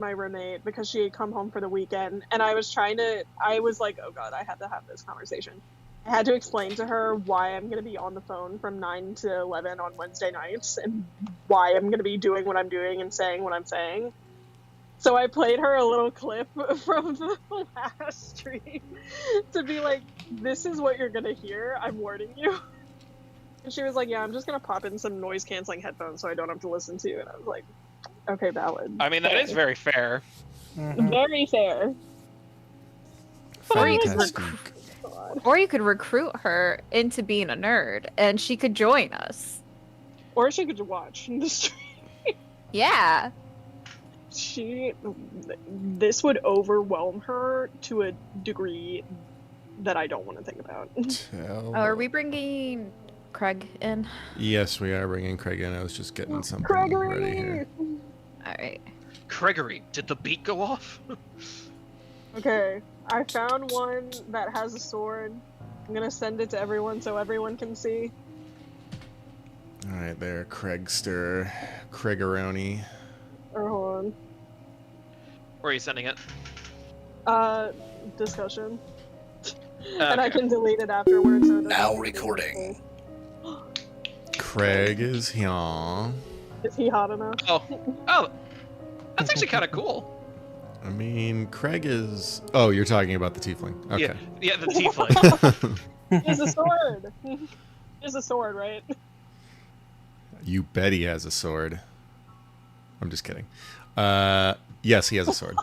my roommate because she had come home for the weekend, and I was like, oh god, I had to have this conversation. I had to explain to her why I'm going to be on the phone from 9 to 11 on Wednesday nights and why I'm going to be doing what I'm doing and saying what I'm saying. So I played her a little clip from the last stream to be like, this is what you're going to hear. I'm warning you. And she was like, yeah, I'm just going to pop in some noise-canceling headphones so I don't have to listen to you. And I was like, okay, valid. I mean, that is very fair. Very fair. Or you could recruit her into being a nerd, and she could join us. Or she could just watch the stream. Yeah. This would overwhelm her to a degree that I don't want to think about. Are we bringing Craig in? Yes, we are bringing Craig in. I was just getting something Gregory! ready here. Alright. Gregory, did the beat go off? Okay, I found one that has a sword. I'm gonna send it to everyone so everyone can see. Alright, there, Craigster. Craigaroni. Or hold on. Where are you sending it? Discussion. Okay. And I can delete it afterwards. So Now recording. Craig is here. Is he hot enough? Oh, that's actually kind of cool. I mean, Craig is... Oh, you're talking about the tiefling. Okay. Yeah, the tiefling. He's a sword. He's a sword, right? You bet he has a sword. I'm just kidding. Yes, he has a sword.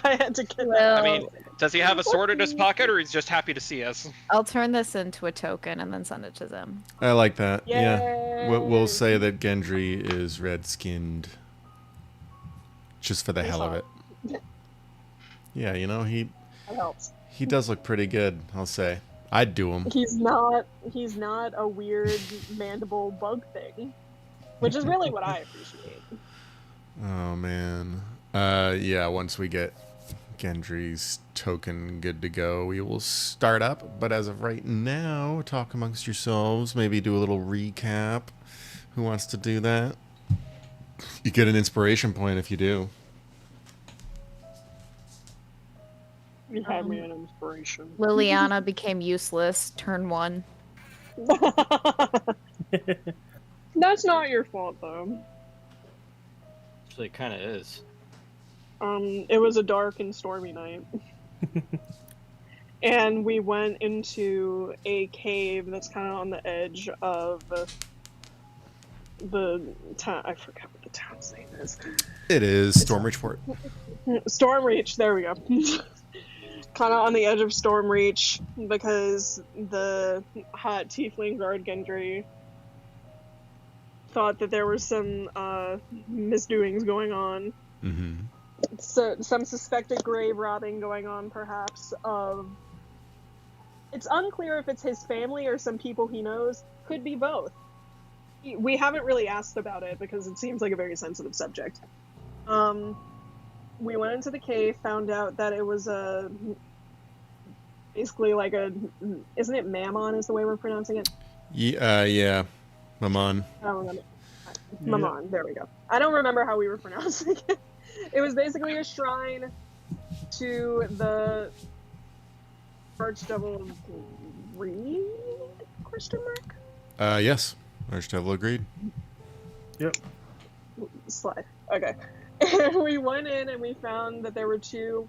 I had to get Well, I mean, does he have a sword in his pocket, or he's just happy to see us? I'll turn this into a token and then send it to them. I like that. Yeah. Yay. We'll say that Gendry is red-skinned. Just for the hell of it. Yeah, you know, That helps. he does look pretty good, I'll say. I'd do him. He's not a weird mandible bug thing, which is really what I appreciate. Oh, man. Yeah, once we get Gendry's token good to go, we will start up. But as of right now, talk amongst yourselves. Maybe do a little recap. Who wants to do that? You get an inspiration point if you do. You had me an inspiration. Liliana became useless, turn 1. That's not your fault, though. Actually, it kind of is. It was a dark and stormy night. And we went into a cave that's kind of on the edge of the town. I forgot what the town's name is. It is Stormreachport. Stormreach, there we go. Kind of on the edge of Stormreach because the hot tiefling guard Gendry thought that there were some misdoings going on. Mm-hmm. So some suspected grave robbing going on, perhaps. It's unclear if it's his family or some people he knows. Could be both. We haven't really asked about it because it seems like a very sensitive subject. We went into the cave, found out that it was basically like isn't it Mammon is the way we're pronouncing it? Yeah. Mammon. I don't remember. Mammon, there we go. I don't remember how we were pronouncing it. It was basically a shrine to the Archdevil of Greed? Question mark? Yes. Archdevil agreed. Yep. Slide. Okay. And we went in and we found that there were two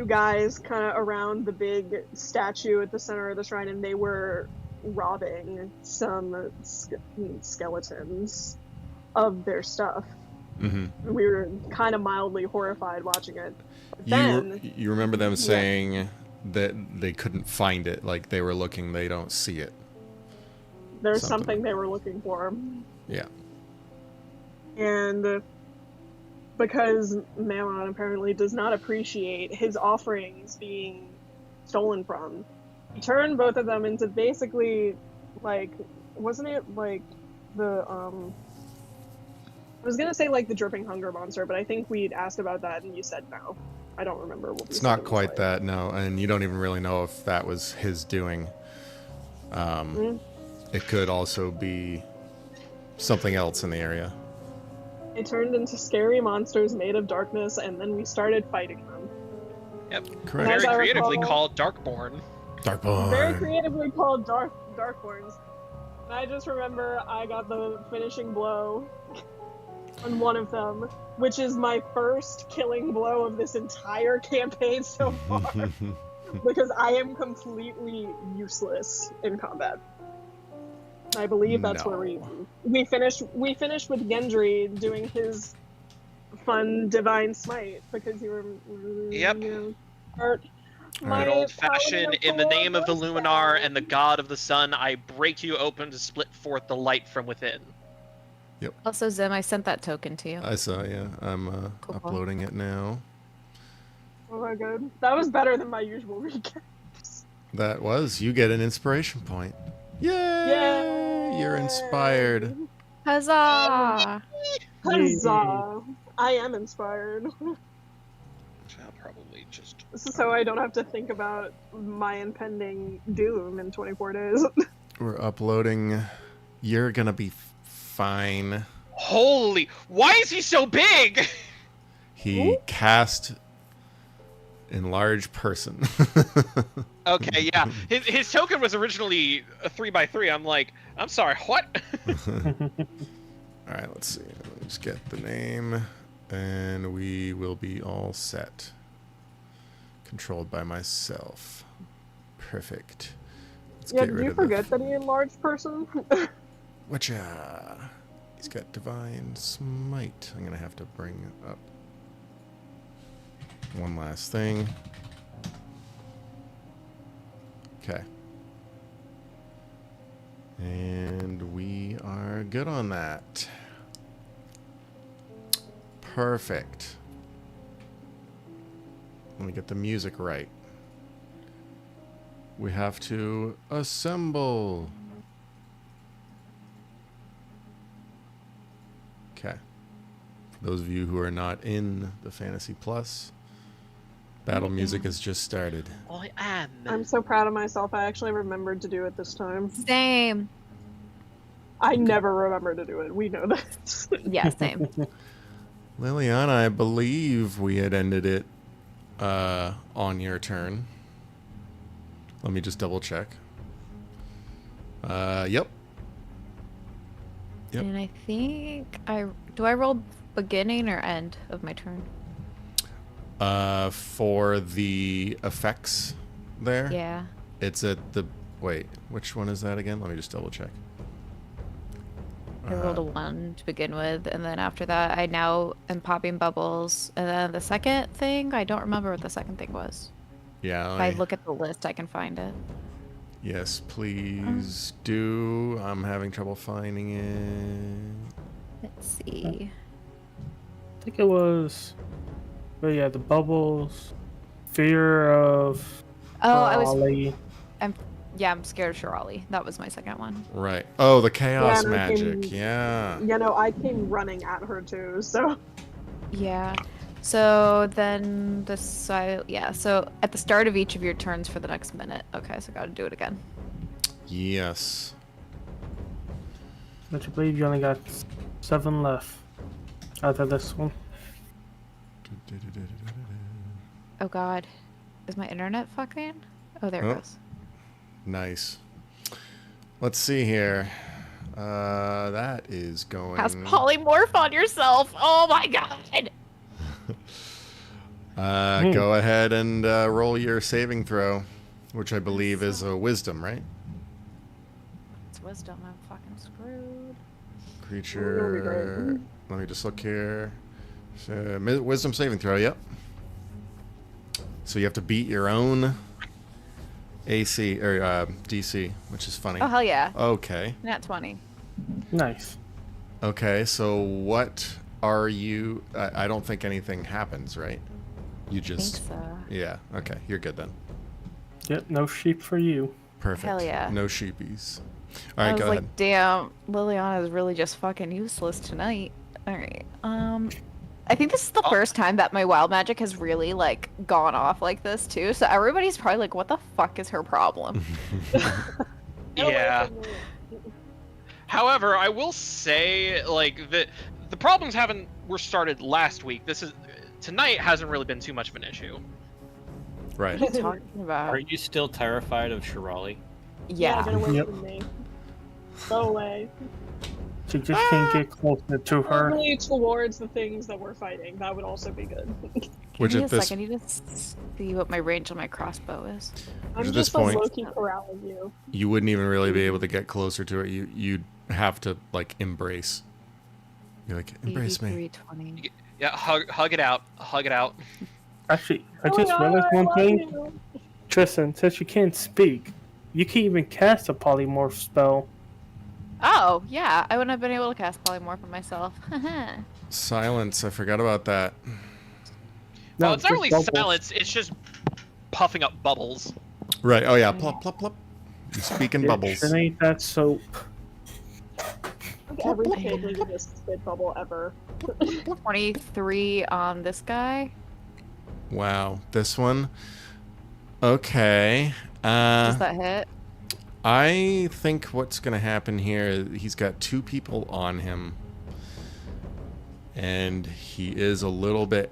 guys kind of around the big statue at the center of the shrine, and they were robbing some skeletons of their stuff. Mm-hmm. We were kind of mildly horrified watching it. But You remember them saying that they couldn't find it, like they were looking, they don't see it. There's something they were looking for. Yeah. And because Mammon apparently does not appreciate his offerings being stolen from, he turned both of them into basically, like, wasn't it like the, I was gonna say like the dripping hunger monster, but I think we'd asked about that and you said no. I don't remember what we It's said not it was quite like. that, no, and you don't even really know if that was his doing. It could also be something else in the area. They turned into scary monsters made of darkness, and then we started fighting them. Yep. Correct. As Very I creatively recall- called Darkborn. Very Darkborn. creatively called Darkhorns. And I just remember I got the finishing blow on one of them, which is my first killing blow of this entire campaign so far, because I am completely useless in combat. I believe that's where we finished. We finished with Gendry doing his fun divine smite because you were Yep. hurt. Good old-fashioned, in the name of the Luminar and the god of the sun, I break you open to split forth the light from within. Also, Zim, I sent that token to you. I saw, yeah. I'm Cool. uploading it now. Oh my god, that was better than my usual recaps. That was. You get an inspiration point. Yay! Yay! You're inspired. Huzzah! Huzzah! I am inspired. I'll probably just... This is so I don't have to think about my impending doom in 24 days. We're uploading. You're gonna be fine. Holy... Why is he so big? He cast enlarge person. Okay, yeah. His token was originally a 3x3. I'm like, I'm sorry, what? Alright, let's see. Let's get the name. And we will be all set. Controlled by myself. Perfect. Let's Yeah, get did rid you of forget that he enlarged person? Whatcha? He's got divine smite. I'm gonna have to bring up one last thing. Okay. And we are good on that. Perfect. Let me get the music right. We have to assemble. Okay. For those of you who are not in the Fantasy Plus, battle music has just started. I am. I'm so proud of myself. I actually remembered to do it this time. Same. I never remember to do it. We know that. Yeah, same. Liliana, I believe we had ended it on your turn. Let me just double check. Yep. Yep. And I think do I roll beginning or end of my turn? For the effects there, Yeah. it's at the... Wait, which one is that again? Let me just double check. I rolled a 1 to begin with, and then after that, I now am popping bubbles. And then the second thing, I don't remember what the second thing was. Yeah. If I look at the list, I can find it. Yes, please do. I'm having trouble finding it. Let's see. I think it was. But yeah, the bubbles, fear of. Oh, I was. Ollie. I'm scared of Shirali. That was my second one. Right. Oh, the chaos Yeah, and I magic. came- Yeah. You know, I came running at her too, so. Yeah. So then so at the start of each of your turns for the next minute. Okay, so gotta do it again. Yes. But I believe you only got 7 left out of this one. Oh god. Is my internet fucking? Oh, there Oh. it goes. Nice. Let's see here. That is going... Has polymorph on yourself. Oh my god. Go ahead and roll your saving throw, which I believe is a wisdom, right? It's wisdom. I'm fucking screwed. Creature... Let me just look here. So, wisdom saving throw, yep. So you have to beat your own AC, or DC, which is funny. Oh hell yeah. Okay. Nat 20. Nice. Okay, so what are you... I don't think anything happens, right? You I just... think so. Yeah, okay, you're good then. Yep, no sheep for you. Perfect. Hell yeah. No sheepies. I Alright, was go like, ahead. damn, Liliana is really just fucking useless tonight. Alright. I think this is the first time that my wild magic has really like gone off like this too. So everybody's probably like, what the fuck is her problem? Yeah. However, I will say, like, the problems were started last week. Tonight hasn't really been too much of an issue. Right. What are you talking about? Are you still terrified of Shirali? Yeah. Get away Yep. from me. Go away. She just can't get closer to her. Only towards the things that we're fighting. That would also be good. Which Give me at a this sec, I need to see what my range on my crossbow is. I'm at just this point- low-key corralling you. you wouldn't even really be able to get closer to it. You'd have to like embrace. You're like embrace me. 8320. Yeah, hug it out. Hug it out. Actually, I Oh my just God, realized I one love thing. you. Tristan, since you can't speak, you can't even cast a polymorph spell. Oh, yeah. I wouldn't have been able to cast polymorph on myself. Silence. I forgot about that. Well, it's not just really bubbles. silence. It's just puffing up bubbles. Right. Oh yeah. Plop plop plop. You speak in It bubbles. sure ain't that soap. Like every kid needed this spit bubble ever. 23 on this guy. Wow. This one. Okay. Does that hit? I think what's going to happen here, he's got 2 people on him. And he is a little bit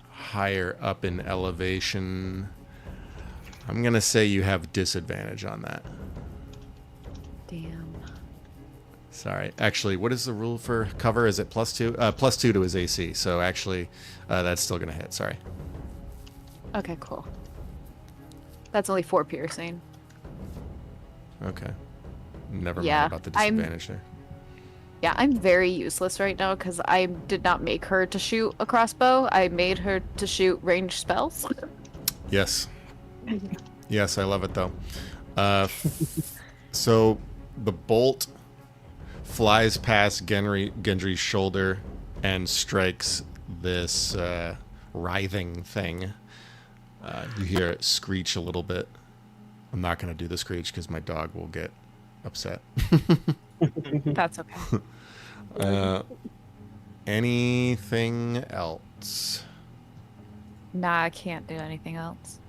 higher up in elevation. I'm going to say you have disadvantage on that. Damn. Sorry. Actually, what is the rule for cover? Is it +2? +2 to his AC. So actually, that's still going to hit. Sorry. Okay, cool. That's only 4 piercing. Okay. Never Yeah, mind about the I'm- disadvantage there. Yeah, I'm very useless right now because I did not make her to shoot a crossbow. I made her to shoot ranged spells. Yes. Yes, I love it though. So the bolt flies past Gendry's shoulder and strikes this writhing thing. You hear it screech a little bit. I'm not going to do the screech because my dog will get upset. That's okay. Anything else? Nah, I can't do anything else.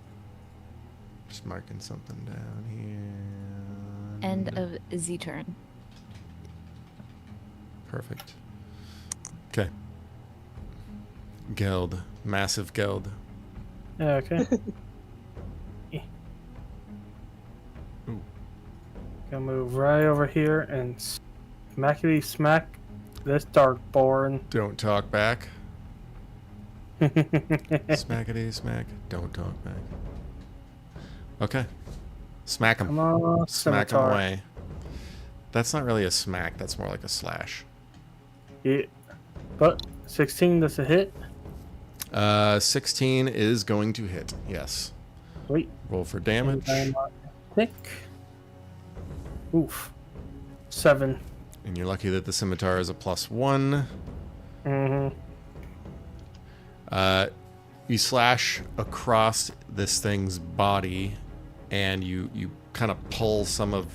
Just marking something down here. End of Z turn. Perfect. Okay. Geld. Massive Geld. Yeah, okay. Ooh. Gonna move right over here and smackety smack this Darkborn. Don't talk back. Smackety smack. Don't talk back. Okay. Smack him. Come on, Smack him scimitar. away. That's not really a smack. That's more like a slash. Yeah. But 16 does a hit. 16 is going to hit. Yes. Wait. Roll for damage. Tick. Oof. 7. And you're lucky that the scimitar is a +1. Mm-hmm. You slash across this thing's body, and you kind of pull some of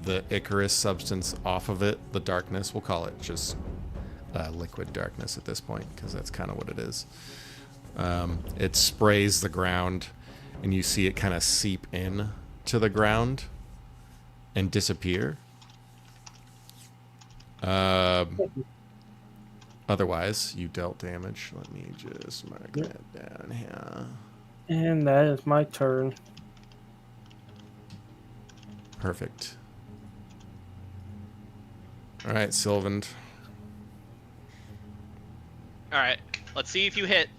the Icarus substance off of it. The darkness, we'll call it just liquid darkness at this point, because that's kind of what it is. It sprays the ground, and you see it kind of seep in to the ground and disappear. Otherwise, you dealt damage. Let me just mark that down here. And that is my turn. Perfect. All right, Sylvan. All right, let's see if you hit.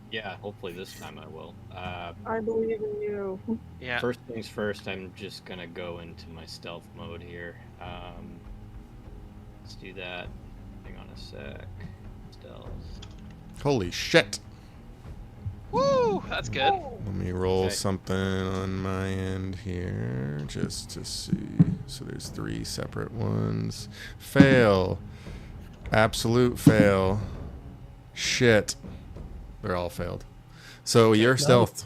Yeah, hopefully this time I will. I believe in you. Yeah. First things first, I'm just gonna go into my stealth mode here. Let's do that. Hang on a sec. Stealth. Holy shit. Woo! That's good. Let me roll Okay. something on my end here just to see. So there's 3 separate ones. Fail. Absolute fail. Shit. They're all failed. So your stealth.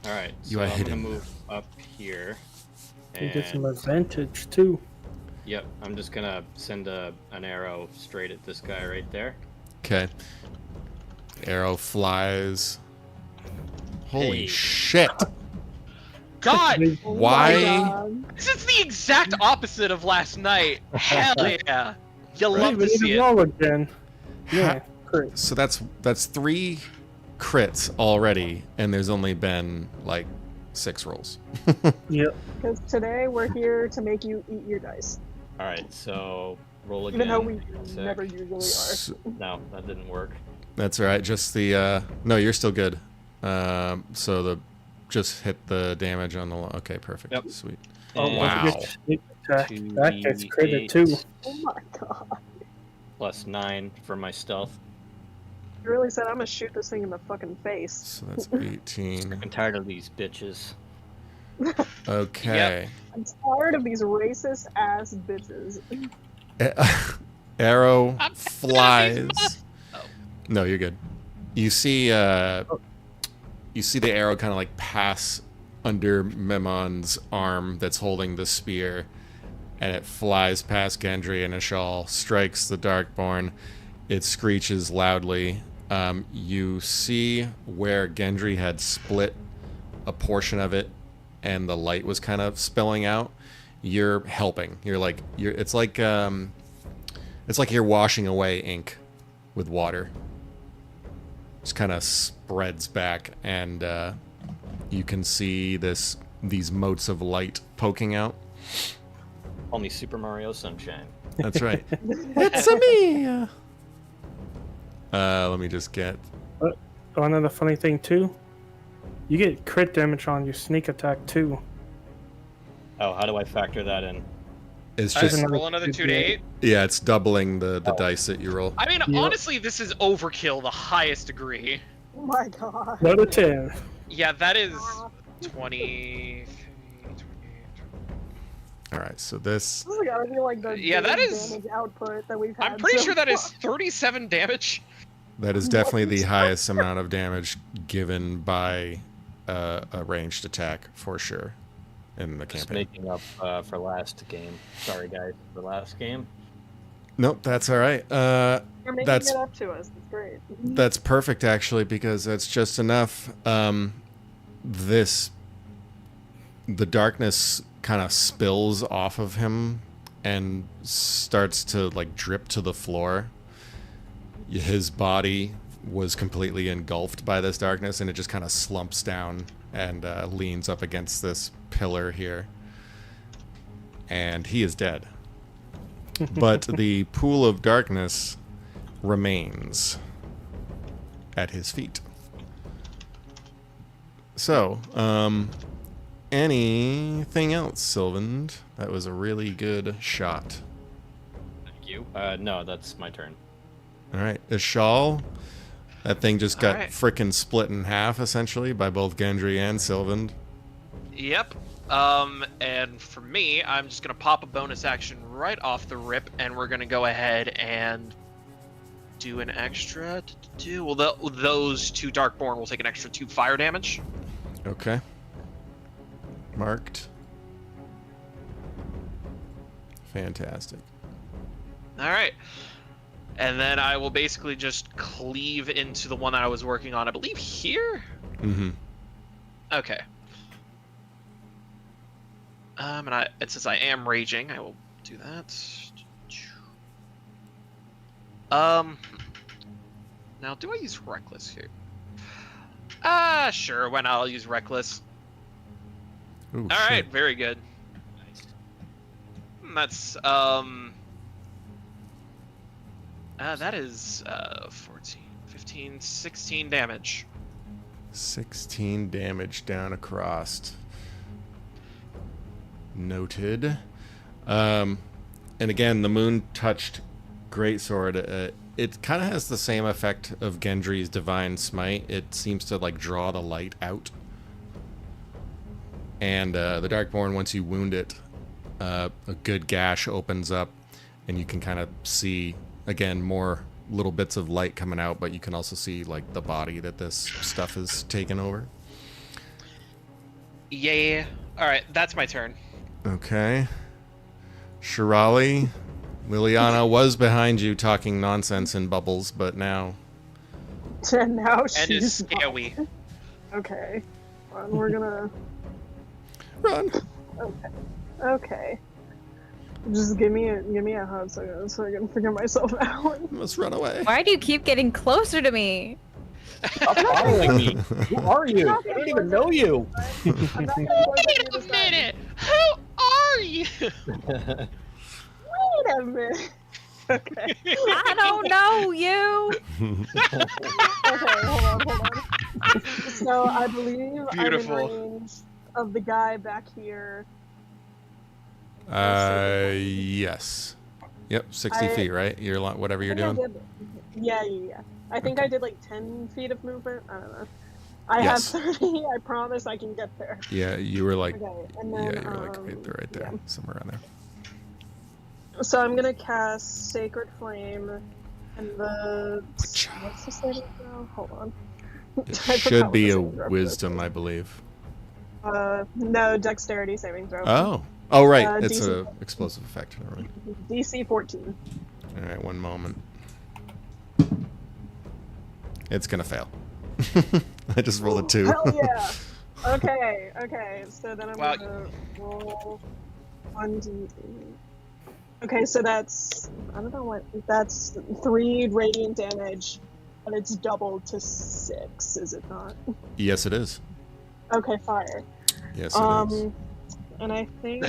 All right. You So are I'm hidden. gonna move up here. You get some And, advantage too. yep, I'm just gonna send an arrow straight at this guy right there. Okay. Arrow flies. Holy Hey. shit. God, Oh my Why? God. this is the exact opposite of last night. Hell yeah. You'll Hey, love we to need see to it. roll again. Yeah, great. So that's 3 crits already, and there's only been like 6 rolls. Yep. Because today we're here to make you eat your dice. All right, so roll again. Even though we Give me a sec. never usually are. No, that didn't work. That's all right. Just the no, you're still good. So just hit the damage on the. Okay, perfect. Yep. Sweet. Oh, And wow. don't forget to sneak attack. That gets credit too. Oh my god. Plus 9 for my stealth. You really said I'm gonna shoot this thing in the fucking face. So that's 18. I'm tired of these bitches. Okay. I'm tired of these racist ass bitches. Arrow I'm flies. Oh. No, you're good. You see the arrow kind of like pass under Memon's arm that's holding the spear, and it flies past Gendry and Ishal, strikes the Darkborn. It screeches loudly. You see where Gendry had split a portion of it, and the light was kind of spilling out. You're helping. It's like you're washing away ink with water. Just kind of spreads back, and you can see these motes of light poking out. Call me Super Mario Sunshine. That's right. It's a me. Let me just get. Oh, another funny thing too. You get crit damage on your sneak attack too. Oh, how do I factor that in? It's I just just roll another 2d8. yeah, it's doubling the dice that you roll. I mean, Yeah. honestly, this is overkill, the highest degree. Oh my god. Another 10. Yeah, that is 20. All right, so this. This has gotta be like the Yeah, that biggest is- damage output that we've had. I'm pretty so sure that is far. 37 damage. That is definitely the highest amount of damage given by a ranged attack for sure in the Just campaign. making up for last game. Sorry, guys, for last game. Nope, that's all right. You're making that's- it up to us. It's great. That's perfect actually, because that's just enough. The darkness kind of spills off of him and starts to like drip to the floor. His body was completely engulfed by this darkness, and it just kind of slumps down and leans up against this pillar here. And he is dead. But the pool of darkness remains at his feet. So, anything else, Sylvan? That was a really good shot. Thank you. No, that's my turn. All right, Ishal. That thing just got Alright. frickin' split in half, essentially, by both Gendry and Sylvan. Yep. And for me, I'm just gonna pop a bonus action right off the rip, and we're gonna go ahead and do an extra. Well, those 2 Darkborn will take an extra 2 fire damage. Okay. Marked. Fantastic. All right. And then I will basically just cleave into the one that I was working on. I believe here. Mm-hmm. Okay. And since I am raging, I will do that. Now, do I use reckless here? Sure. Why not? I'll use reckless. Ooh, All right. shit. Very good. That's that is 14, 15, 16 damage. 16 damage down across. Noted. And again, the moon touched greatsword. It kind of has the same effect of Gendry's divine smite. It seems to like draw the light out. And the Darkborn, once you wound it, a good gash opens up, and you can kind of see again more little bits of light coming out, but you can also see like the body that this stuff has taken over. Yeah. All right. That's my turn. Okay. Shirali, Liliana was behind you talking nonsense in bubbles, but now... And now And is she's scary. okay. We're gonna. Run! Okay. Just give me a hug so I can figure myself out. Let's run away. Why do you keep getting closer to me? Stop following me. Who are you? I don't even know you. I'm not gonna close Wait it a this time. minute! Who are you? Wait a minute. Okay. I don't know you. Okay, hold on. So I believe Beautiful. I'm in range of the guy back here. Yes. Yep, 60 feet, right? You're whatever you're I think doing. Yeah. I think I did like 10 feet of movement. I don't know. I Yes. have 30. I promise I can get there. Yeah, you were like, Okay, and then, yeah, you were like right there, yeah. somewhere around there. So I'm gonna cast Sacred Flame, and what's the saving throw? Hold on. It I forgot should what be the a saving throw for this wisdom, is. I believe. No, Dexterity saving throw. Oh, right. It's DC a explosive effect. Never mind. DC 14. All right, one moment. It's gonna fail. I just rolled a 2. Hell yeah! Okay. So then I'm Wow. gonna roll 1d. Okay, so that's that's 3 radiant damage, but it's doubled to 6, is it not? Yes, it is. Okay, fire. Yes, it is. And I think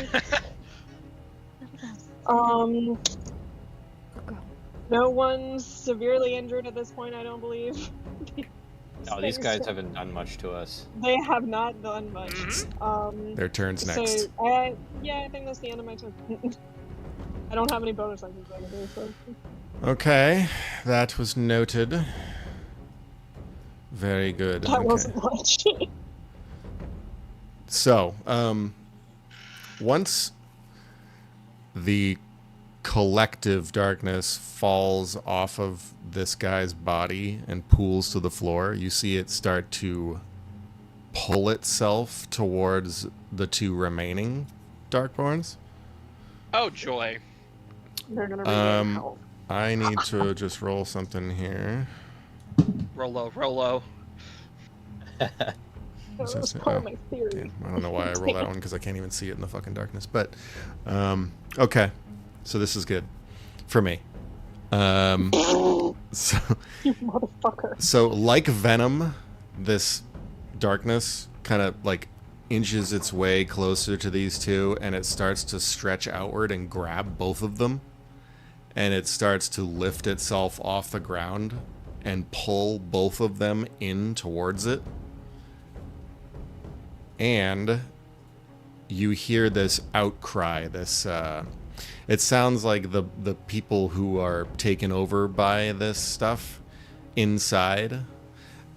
no one's severely injured at this point, I don't believe. No, these guys haven't done much to us. They have not done much. Their turn's next. So, I think that's the end of my turn. I don't have any bonus actions I can do, so. Okay, that was noted. Very good. That Okay. wasn't much. So, once the collective darkness falls off of this guy's body and pools to the floor, you see it start to pull itself towards the 2 remaining Darkborns. Oh joy! They're gonna regain health. I need to just roll something here. Rolo. What's That's this? part Oh, of my theory. damn. I don't know why I rolled that one because I can't even see it in the fucking darkness. But, okay. So this is good for me. So, You motherfucker. so like Venom, this darkness kind of like inches its way closer to these 2, and it starts to stretch outward and grab both of them. And it starts to lift itself off the ground and pull both of them in towards it. And you hear this outcry, it sounds like the people who are taken over by this stuff inside,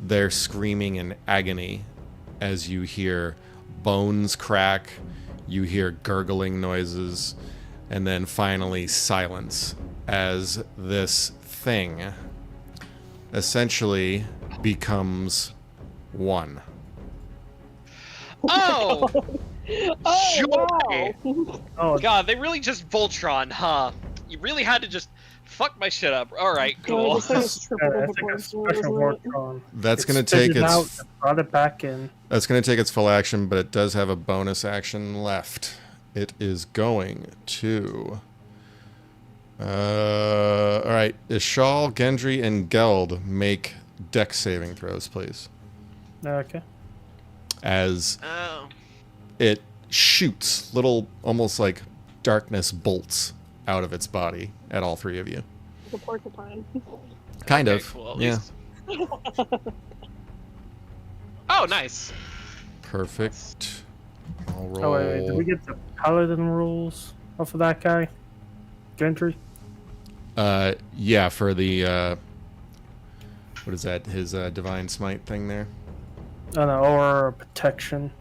they're screaming in agony as you hear bones crack, you hear gurgling noises, and then finally silence as this thing essentially becomes one. Oh! Oh, Joy! wow. Oh, God, they really just Voltron, huh? You really had to just fuck my shit up. Alright, Yeah, cool. this thing is triple yeah, the it's like a points, special isn't work it? on. That's It gonna spit take it its out and brought it back in. That's going to take its full action, but it does have a bonus action left. It is going to... all right. Ishal, Gendry, and Geld make dex saving throws, please. Okay. As Oh. it shoots little, almost like darkness bolts out of its body at all 3 of you. The porcupine. Kind Okay, of. cool, at Yeah. least. Oh, nice. Perfect. I'll roll. Oh, wait. Did we get the paladin rules off of that guy? Gentry? Yeah, for the, what is that? His divine smite thing there? Oh, no, or protection.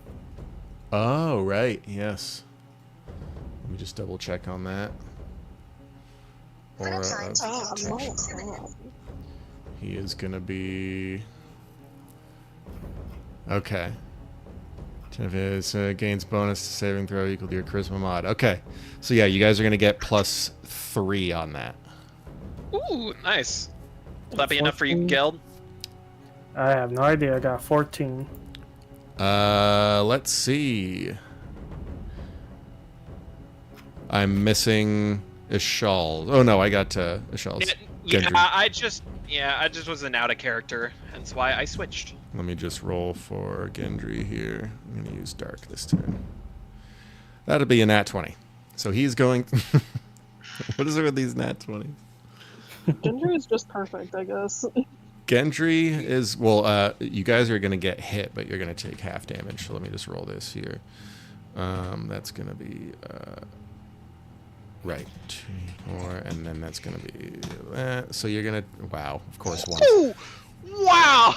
Oh, right. Yes. Let me just double check on that. Aura of Oh, protection. my God. He is going to be... Okay. If it gains bonus to saving throw equal to your charisma mod. Okay. So yeah, you guys are going to get +3 on that. Ooh, nice. Will that be enough for you, 14? Geld? I have no idea. I got 14. Let's see. I'm missing Ishal. Oh no, I got Ishal's. Gendry. I just wasn't out of character, hence why I switched. Let me just roll for Gendry here. I'm gonna use Dark this turn. That'll be a nat 20. So he's going. What is it with these nat 20s? Gendry is just perfect, I guess. Gendry is you guys are gonna get hit, but you're gonna take half damage. So let me just roll this here. That's gonna be right 2, 4, and then that's gonna be that. So you're gonna of course one. Ooh, wow.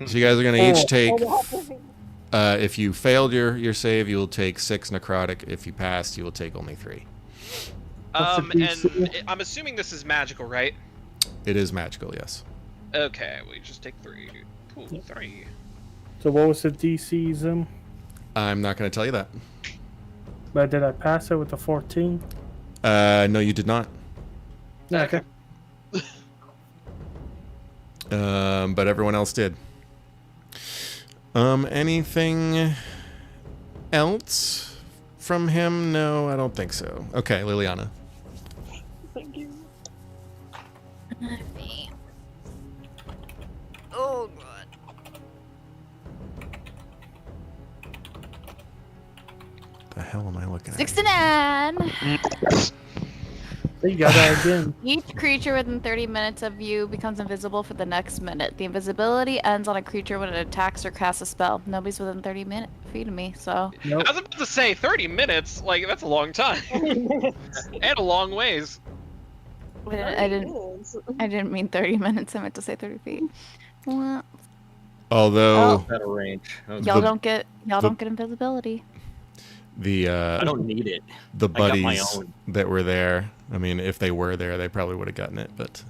So you guys are gonna each take. If you failed your save, you will take 6 necrotic. If you passed, you will take only 3. And I'm assuming this is magical, right? It is magical, yes. Okay, we just take 3. Cool, 3. So what was the DC, Zim? I'm not going to tell you that. But did I pass it with the 14? No, you did not. Yeah, okay. But everyone else did. Anything else from him? No, I don't think so. Okay, Liliana. Thank you. Oh god. The hell am I looking at? 69. You got that again. Each creature within 30 minutes of you becomes invisible for the next minute. The invisibility ends on a creature when it attacks or casts a spell. Nobody's within 30 feet of me, so. Nope. I was about to say 30 minutes. Like that's a long time, and a long ways. I didn't mean 30 minutes. I meant to say 30 feet. Well, Although Out of range. y'all don't get invisibility. I don't need it. the I got my buddies own. that were there, I mean, if they were there, they probably would have gotten it, but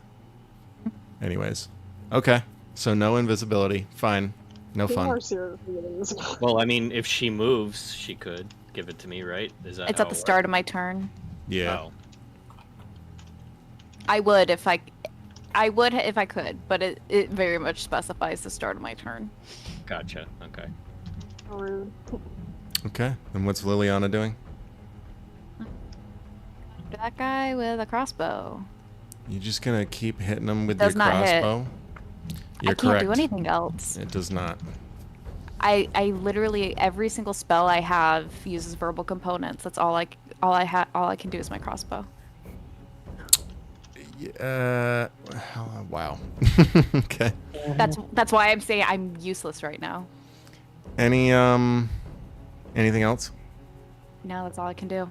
anyways. Okay, so no invisibility. Fine. No People fun. are seriously getting this. Well, I mean, if she moves, she could give it to me, right? Is that It's how at the it start of works? my turn. Yeah. Oh. I would if I could, but it very much specifies the start of my turn. Gotcha. Okay. Rude. Okay, and what's Liliana doing? That guy with a crossbow. You just gonna keep hitting them with Does your not hit. crossbow? You're I can't correct. do anything else. It does not. I literally every single spell I have uses verbal components. That's all I can do is my crossbow. Wow. Okay. That's why I'm saying I'm useless right now. Anything else? No, that's all I can do. All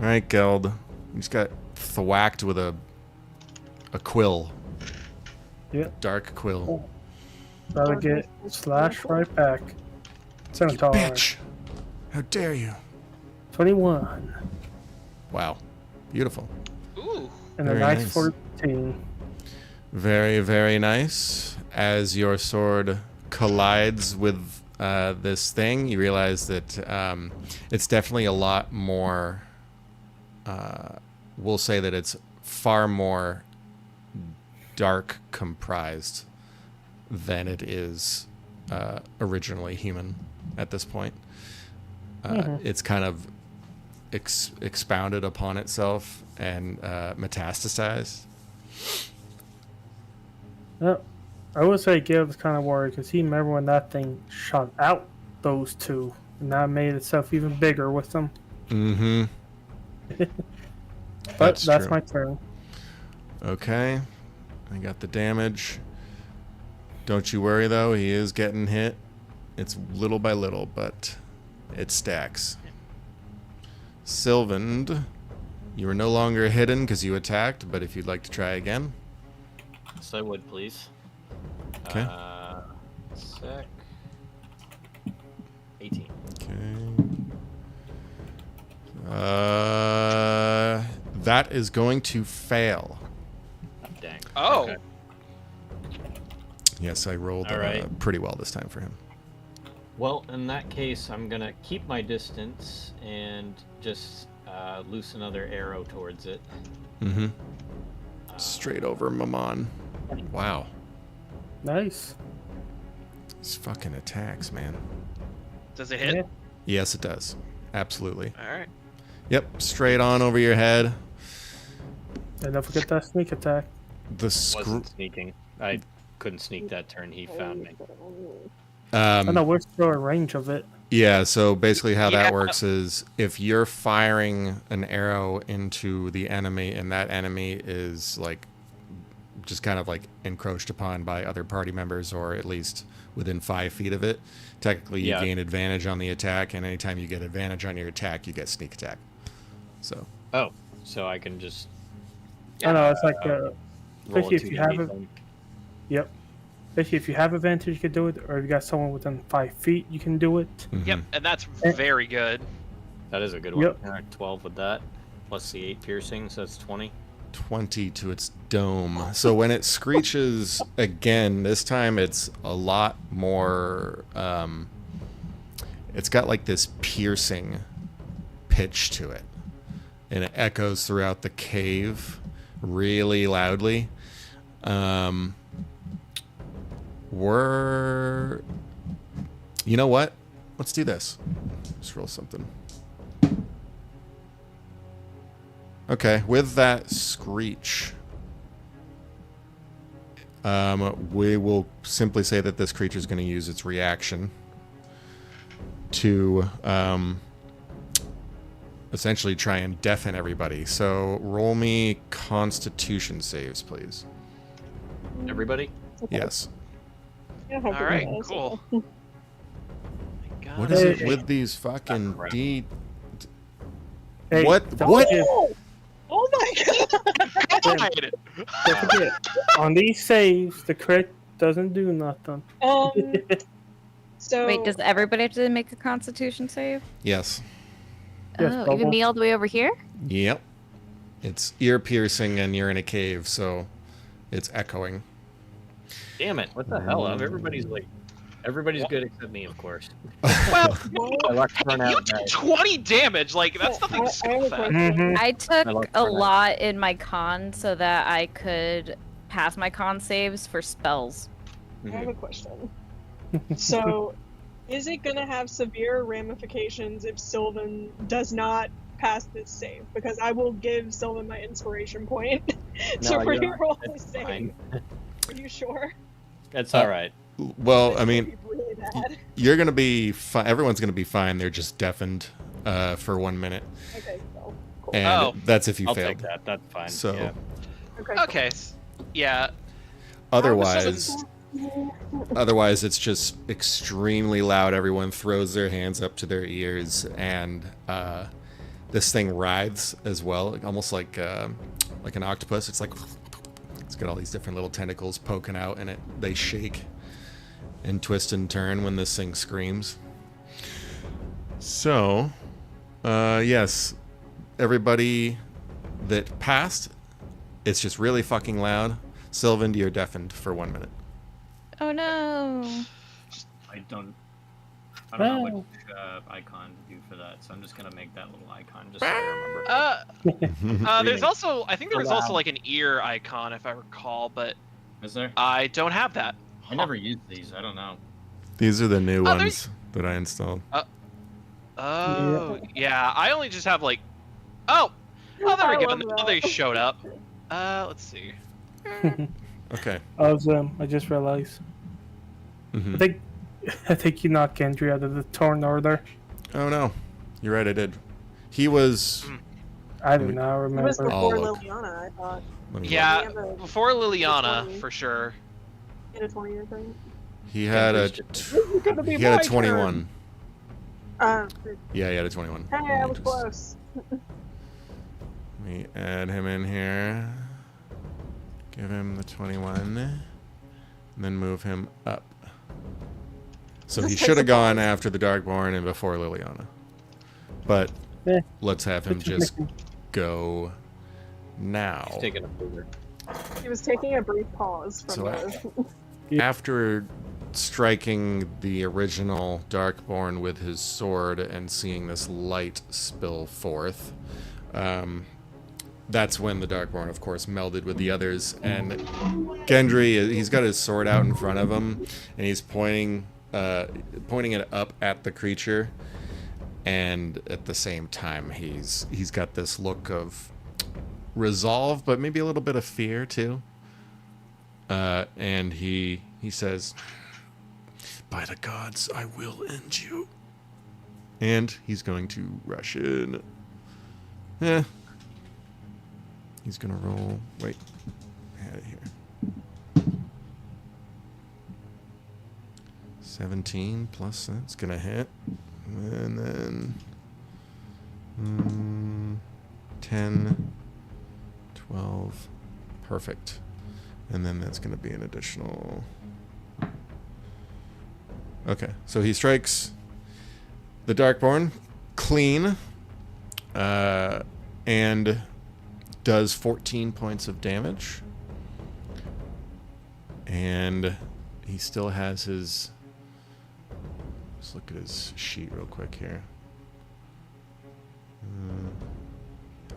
right, Geld. You just got thwacked with a quill. Yep. Dark quill. Gotta get slash right back. Centaur. Bitch! How dare you? 21. Wow. Beautiful. Ooh. And a Very nice nice. 14. Very, very nice. As your sword collides with this thing, you realize that it's definitely a lot more. We'll say that it's far more dark comprised than it is originally human at this point. It's kind of expounded upon itself and metastasized. I would say Gil's kind of worried because he remember when that thing shot out those two, and that made itself even bigger with them. Mm-hmm. But that's true. my turn. Okay. I got the damage. Don't you worry, though. He is getting hit. It's little by little, but it stacks. Sylvand, you are no longer hidden because you attacked, but if you'd like to try again. Yes, I would, please. Okay. Sec. 18. Okay. That is going to fail. Dang. Oh. Okay. Yes, I rolled All right. pretty well this time for him. Well, in that case, I'm gonna keep my distance and just loose another arrow towards it. Mm-hmm. Straight over Maman. Wow. Nice. These fucking attacks, man. Does it hit? Yeah. Yes, it does. Absolutely. All right. Yep, straight on over your head. And don't forget that sneak attack. The Wasn't sneaking. I couldn't sneak that turn. He found me. I know we're still in range of it. Yeah, so basically how Yeah. that works is if you're firing an arrow into the enemy and that enemy is like just kind of like encroached upon by other party members or at least within 5 feet of it, technically you gain advantage on the attack, and anytime you get advantage on your attack, you get sneak attack. So. Oh, so I can just I know, it's like, roll especially a if you have 2d8 it. then. Yep. Especially if you have advantage, you can do it, or if you got someone within 5 feet, you can do it. Yep, and that's very good. That is a good one. Yep. All right, 12 with that, plus the 8 piercing, so that's 20. 20 to its dome. So when it screeches again, this time it's a lot more, it's got like this piercing pitch to it. And it echoes throughout the cave really loudly. You know what? Let's do this. Let's roll something. Okay, with that screech, we will simply say that this creature is going to use its reaction to essentially try and deafen everybody. So roll me Constitution saves, please. Everybody? Yes. Yeah, All right, cool. What is it with these fucking D? Hey, What? don't What? forget- Oh my god! God. Don't forget, on these saves, the crit doesn't do nothing. So Wait, does everybody have to make a Constitution save? Yes. Yes, Oh, Bubble. even me all the way over here? Yep. It's ear piercing, and you're in a cave, so it's echoing. Damn it! What the hell? Everybody's good except me, of course. Well, My luck's run you out. did guys. 20 damage. Like that's I nothing to have a scoff at. question. Mhm. I took luck a ran out. lot in my con so that I could pass my con saves for spells. I have a question. So, is it gonna have severe ramifications if Sylvan does not pass this save? Because I will give Sylvan my inspiration point to No, you don't. reroll the It's save. fine. Are you sure? That's all right. Well, I This mean, could be really bad. you're gonna be fine. Everyone's gonna be fine. They're just deafened for 1 minute, Okay, so cool. and Oh. that's if you I'll failed. take that. That's fine. So, yeah. Okay. Okay. Yeah. Otherwise, it's just extremely loud. Everyone throws their hands up to their ears, and this thing writhes as well, almost like an octopus. It's like it's got all these different little tentacles poking out, and they shake and twist and turn when this thing screams. So, yes, everybody that passed, it's just really fucking loud. Sylvan, you're deafened for 1 minute. Oh no. I don't know what icon to do for that, so I'm just gonna make that little icon just so I remember. There's also, I think there was also like an ear icon if I recall, but Is there? I don't have that. I never used these. I don't know. These are the new Oh, ones that I installed. Oh, yeah. I only just have like, oh, there we I go. love Now that. they showed up. Let's see. Okay. I just realized. Mhm. I think you knocked Gendry out of the torn order. Oh no, you're right. I did. He was. I do not It was remember. before look. Liliana, I thought. Let me Yeah, We have a- before Liliana, 20. for sure. He had a 20-year thing. look. He had a. This is gonna be He had my a 21. turn. Yeah, he had a 21. Hey, Let I me was just- close. Let me add him in here. Give him the 21. And then move him up. So This he takes should have a gone pause. after the Darkborn and before Liliana. But Eh. let's have him just go now. He's taking a breather. He was taking a brief pause from So the. After striking the original Darkborn with his sword and seeing this light spill forth, that's when the Darkborn, of course, melded with the others. And Gendry, he's got his sword out in front of him, and he's pointing it up at the creature. and at the same time he's got this look of resolve, but maybe a little bit of fear too. And he says, "By the gods, I will end you." And he's going to rush in. He's gonna roll. Wait, I had it here. 17 plus, that's gonna hit. And then 10, 12, perfect. And then that's gonna be an additional. Okay, so he strikes the Darkborn clean, and does 14 points of damage. And he still has his... Let's look at his sheet real quick here.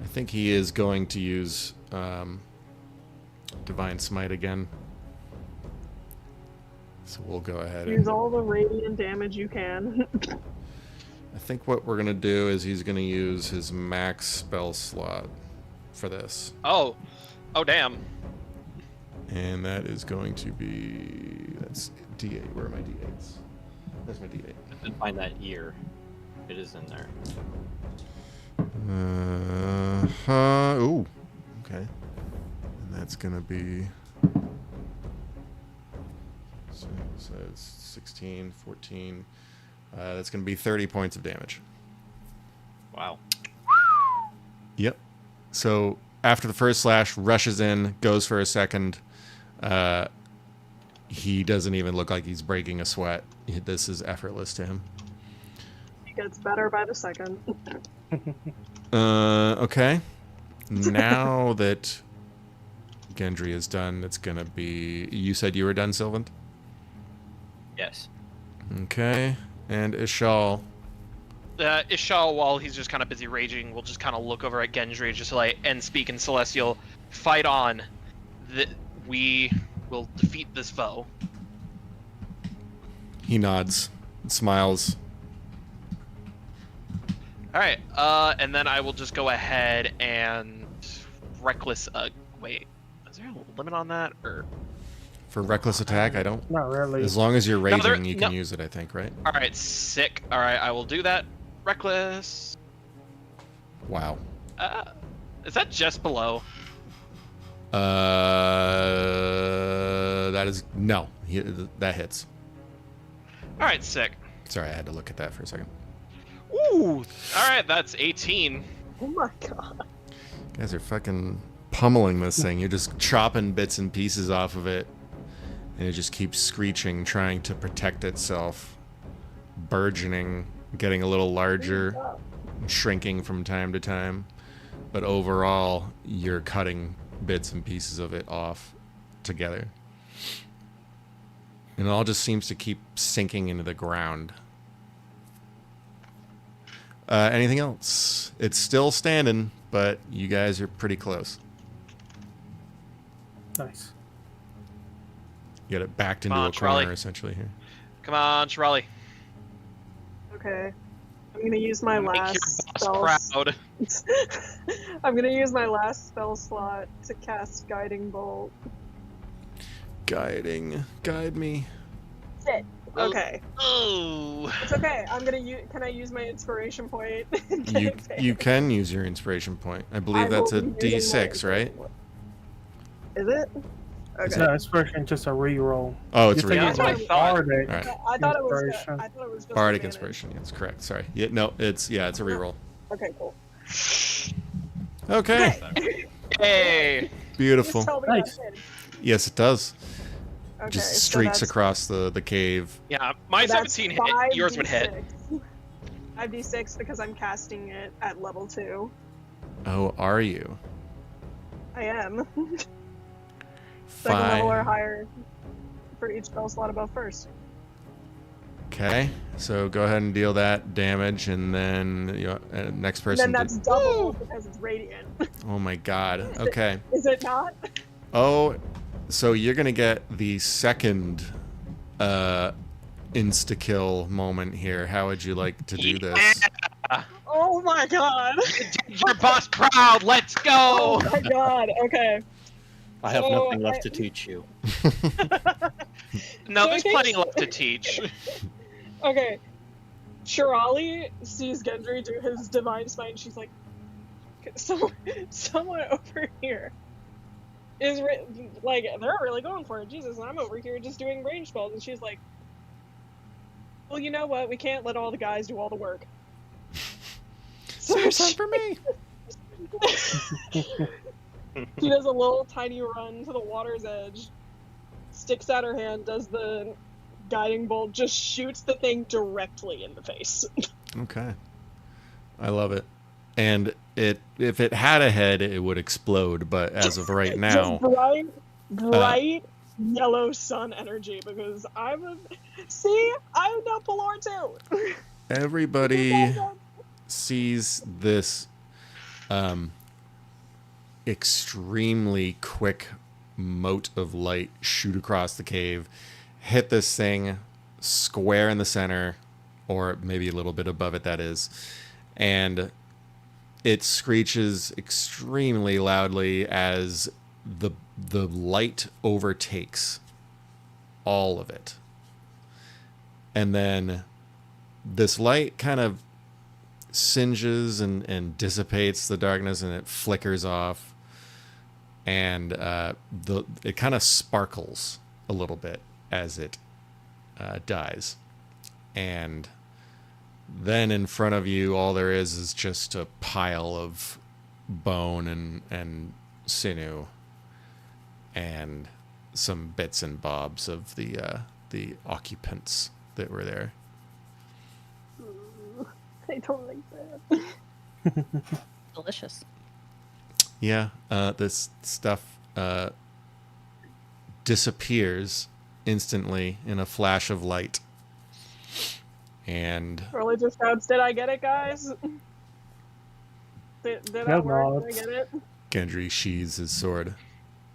I think he is going to use Divine Smite again. So we'll go ahead Use all the radiant damage you can. I think what we're going to do is he's going to use his max spell slot for this. Oh damn. And that is going to be... That's D8. Where are my D8s? There's my D8. I did find that ear. It is in there. Ooh. Okay. And that's going to be... So it's 16, 14. That's going to be 30 points of damage. Wow. Yep. So after the first slash, rushes in, goes for a second. He doesn't even look like he's breaking a sweat. This is effortless to him. It gets better by the second. Okay. Now that Gendry is done, it's going to be... You said you were done, Sylvan? Yes. Okay. And Ishal. Ishal, while he's just kind of busy raging, will just kind of look over at Gendry just like and speak in Celestial. Fight on. We will defeat this foe. He nods, smiles. All right. And then I will just go ahead and reckless. Wait, is there a limit on that or? For reckless attack, I don't. Not really. As long as you're raging, you can no. use it, I think, right? All right, sick. All right, I will do that. Reckless. Wow. Is that just below? That is no. That hits. All right, sick. Sorry, I had to look at that for a second. Ooh. All right, that's 18. Oh my god. You guys are fucking pummeling this thing. You're just chopping bits and pieces off of it, and it just keeps screeching, trying to protect itself, burgeoning, getting a little larger, shrinking from time to time. But overall, you're cutting bits and pieces of it off together. And it all just seems to keep sinking into the ground. Anything else? It's still standing, but you guys are pretty close. Nice. You got it backed into Come a on, corner, Charlie. essentially, here. Come on, Shirley. Okay. I'm gonna use my Make last your boss spell. proud. I'm gonna use my last spell slot to cast Guiding Bolt. Guide me. Shit. Okay. Oh. It's okay. I'm gonna use. Can I use my inspiration point? You can use your inspiration point. I believe I that's a will be using my D6, right? Is it? Okay. No, inspiration just a reroll. Oh, it's You a think Yeah, it's that's what I like thought. Bardic. All right. I thought it was. Inspiration. I thought it was just Bardic advantage. inspiration. That's correct. Sorry. Yeah, no, it's a reroll. Okay, cool. Okay. Hey. Beautiful. Just tell me Nice. that did. Yes, it does. Okay, Just so streaks that's- across the cave. Yeah, my so that's 17 hit. Yours would hit. 5d6 because I'm casting it at level 2. Oh, are you? I am. Second level or Fine. higher for each spell slot above first. Okay, so go ahead and deal that damage, and then next And person. then that's double because it's radiant. Oh my god. Okay. Is it not? Oh, so you're gonna get the second insta-kill moment here. How would you like to do this? Oh my god. Your boss proud. Let's go. Oh my god. Okay. I have So, nothing left to teach you. No, So I there's think- plenty left to teach. Okay. Shirali sees Gendry do his divine smite, and she's like, someone over here is like, they're really going for it. Jesus, and I'm over here just doing range spells. And she's like, well, you know what? We can't let all the guys do all the work. So Something for me. she does a little tiny run to the water's edge, sticks out her hand, does the guiding bolt, just shoots the thing directly in the face. Okay. I love it. And if it had a head, it would explode. But as of right now, Just bright yellow sun energy, because I'm now Pilar too. everybody sees this extremely quick mote of light shoot across the cave, hit this thing square in the center, or maybe a little bit above it, that is, and it screeches extremely loudly as the light overtakes all of it. And then this light kind of singes and dissipates the darkness, and it flickers off, and it kind of sparkles a little bit as it dies. And then in front of you, all there is just a pile of bone and sinew and some bits and bobs of the occupants that were there. I don't like that. Delicious. Yeah, this stuff disappears instantly in a flash of light. And Really just shouts, did I get it, guys? Did No that work? nods. Did I get it? Gendry sheathes his sword.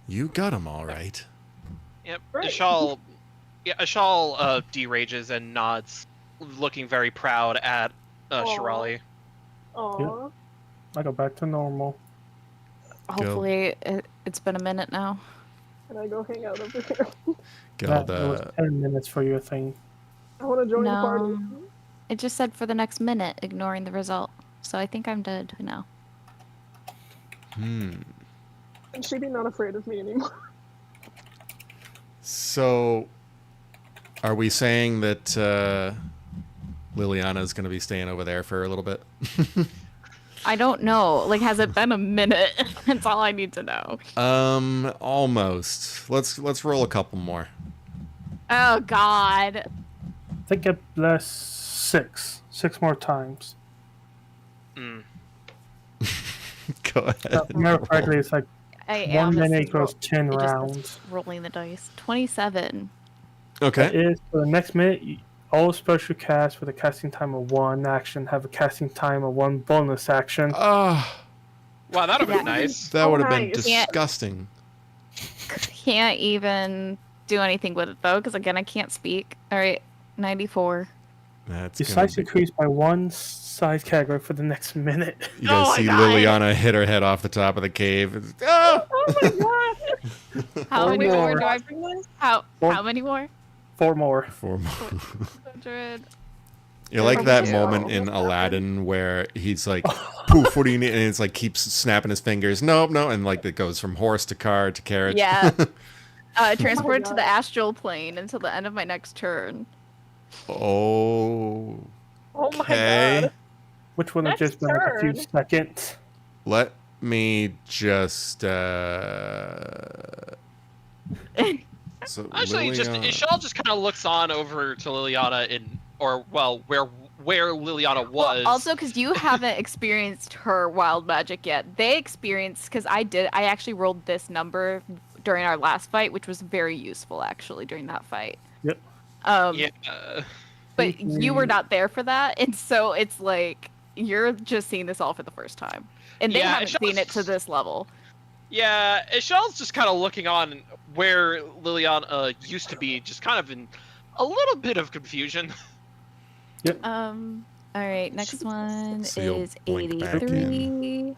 You got him all right. Yep. Right. Ashal derages and nods, looking very proud at Aw. Shirali. Aww. I go back to normal. Hopefully, it's been a minute now. Can I go hang out over here? Got That was 10 minutes for your thing. I want to join the party. No. It just said for the next minute, ignoring the result. So I think I'm dead now. And she be not afraid of me anymore. So, are we saying that Liliana is going to be staying over there for a little bit? I don't know. Like, has it been a minute? That's all I need to know. Almost. Let's roll a couple more. Oh God. I think it lasts 6 more times. Mm. Go ahead. If I remember correctly, it's like I 1 am. minute equals 10 It just says rounds. rolling the dice. 27. It Okay. is for the next minute. All spells you cast with a casting time of 1 action have a casting time of 1 bonus action. Ah, Wow, that would be Yeah. nice. that would have been nice. Yeah. disgusting. Can't even do anything with it though, because again, I can't speak. All right, 94. That's Your gonna size be... increased by 1 size category for the next minute. You guys Oh my see God. Liliana hit her head off the top of the cave. Ah! Oh my god! How Four many more. more do I? Watching this? How Four. many more? 4 more. 4 more. 100. You like that Yeah. moment in Aladdin where he's like, poof, what do you need? And it's like keeps snapping his fingers. Nope, no. And like it goes from horse to car to carriage. Yeah. Transported to God. the astral plane until the end of my next turn. Oh. Oh my Okay. god. Which would have Next just been like a few turn. seconds. Let me just so Actually, Liliana- Ishal just kind of looks on over to Liliana where Liliana was. Well, also, because you haven't experienced her wild magic yet. They experienced, because I actually rolled this number during our last fight, which was very useful, actually, during that fight. Yep. Yeah. But you were not there for that, and so it's like, you're just seeing this all for the first time. And they Yeah, haven't seen it to this level. Yeah, Ishal's just kind of looking on where Liliana used to be, just kind of in a little bit of confusion. All right, next one So you'll is blink back in. 83.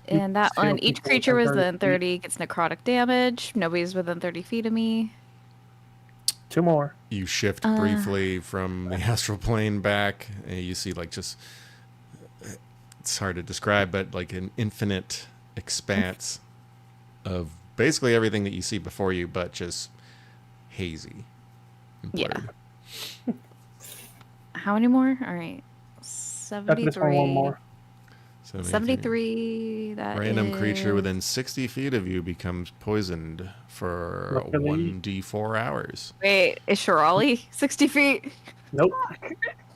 And that So one, each people creature within within 30 30 gets necrotic damage. Nobody's within 30 feet of me. 2 more. You shift briefly from the astral plane back, and you see like just, it's hard to describe, but like an infinite expanse of basically everything that you see before you, but just hazy and blurred. Yeah. How many more? All right. After this one 73. more. 73. That Random creature is- within 60 feet of you becomes poisoned for Luckily- 1d4 hours. Wait, is Shirali 60 feet? Nope.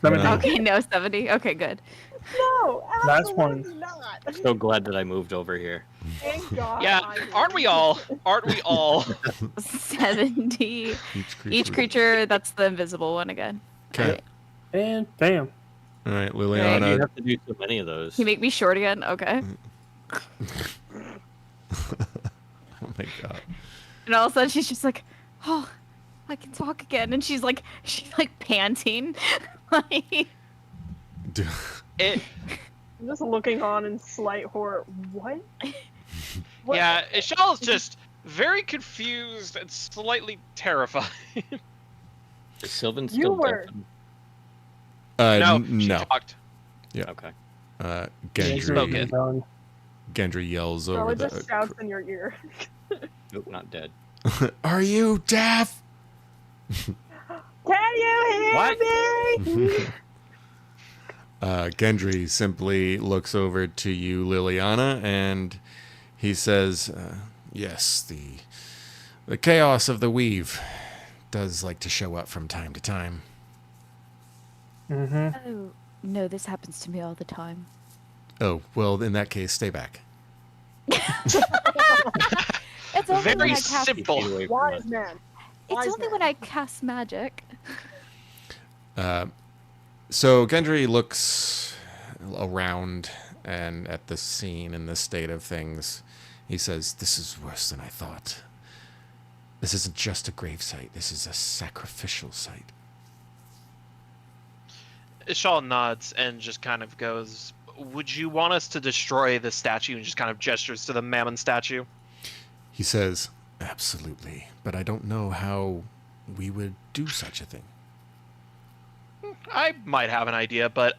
No. Okay, no, 70. Okay, good. No, Last one. absolutely not. So glad that I moved over here. Thank God. Yeah, I did. aren't we all? Aren't we all? 70. Each Creature. creature, that's the invisible one again. Okay. And bam. All right, Why do you Liliana. have to do so many of those? Can you make me short again? Okay. Oh my god. And all of a sudden she's just like, oh, I can talk again. And she's like panting. Like, Dude. It, I'm just looking on in slight horror. What? What? yeah, Ishal's just very confused and slightly terrified. Is Sylvan You still were- deafened? No, she no. talked. Okay. Spoken. Done. Gendry yells Oh, over it just the. shouts in your ear. Nope, not dead. Are you deaf? Can you hear me? Gendry simply looks over to you, Liliana, and he says, "Yes, the chaos of the weave does like to show up from time to time." Mm-hmm. oh, no, this happens to me all the time. Oh, well, in that case, stay back. It's only when Very I cast, simple. Keep away from Wise us. man. it's Wise only man. when I cast magic. So Gendry looks around and at the scene and the state of things. He says, "This is worse than I thought. This isn't just a gravesite. This is a sacrificial site." Ishal nods and just kind of goes, would you want us to destroy the statue, and just kind of gestures to the Mammon statue? He says, "Absolutely, but I don't know how we would do such a thing." I might have an idea, but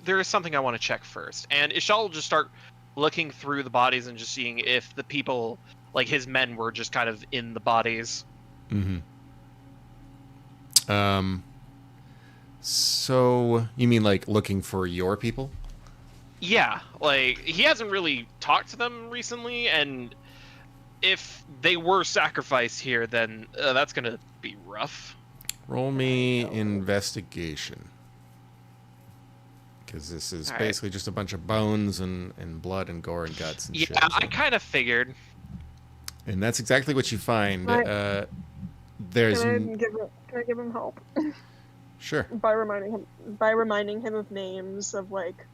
there is something I want to check first. And Ishal will just start looking through the bodies and just seeing if the people, like his men, were just kind of in the bodies. Mm-hmm. So you mean like looking for your people? Yeah, like, he hasn't really talked to them recently, and if they were sacrificed here, then that's gonna be rough. Roll me investigation. Because this is All right. basically just a bunch of bones and blood and gore and guts and Yeah, shit. I so- kind of figured. And that's exactly what you find. Right. There's Can I give him help sure. by reminding him of names of like.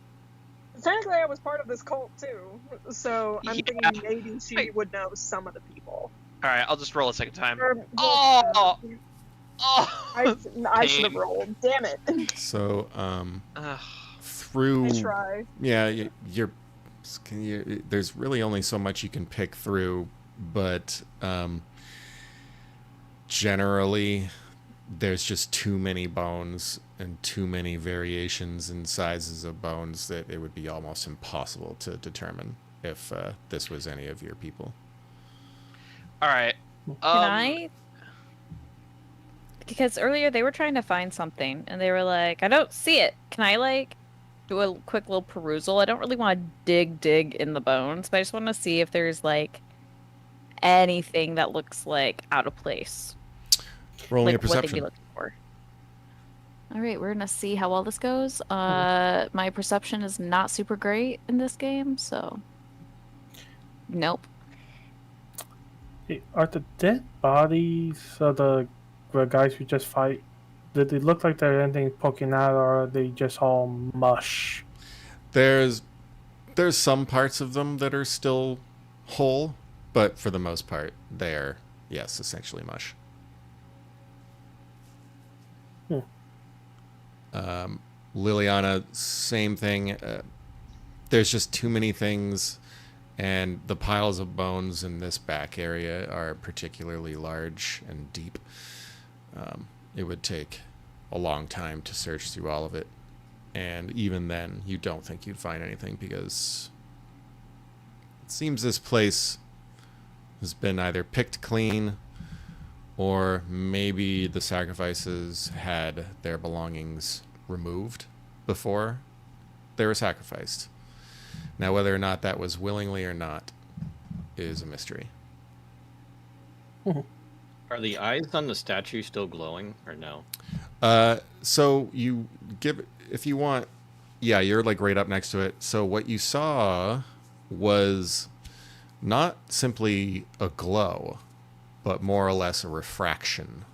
Technically, I was part of this cult too, so I'm Yeah. thinking maybe she would know some of the people. All right, I'll just roll a second time. Or- Oh! I should have Pain. rolled. Damn it! So Ugh. through I try. yeah, there's really only so much you can pick through, but generally there's just too many bones and too many variations in sizes of bones that it would be almost impossible to determine if this was any of your people. All right. Can I? Because earlier they were trying to find something and they were like, I don't see it. Can I like do a quick little perusal? I don't really want to dig in the bones, but I just want to see if there's like anything that looks like out of place. Roll me a Like what they'd be perception. looking for. All right, we're gonna see how well this goes. My perception is not super great in this game, so nope. Hey, are the dead bodies of the guys we just fight? Did they look like there's anything poking out, or are they just all mush? There's some parts of them that are still whole, but for the most part, they're yes, essentially mush. Liliana, same thing. There's just too many things, and the piles of bones in this back area are particularly large and deep. It would take a long time to search through all of it, and even then, you don't think you'd find anything because it seems this place has been either picked clean or maybe the sacrifices had their belongings removed before they were sacrificed. Now, whether or not that was willingly or not is a mystery. Are the eyes on the statue still glowing, or no? So you give, if you want, yeah, you're like right up next to it. So what you saw was not simply a glow, but more or less a refraction.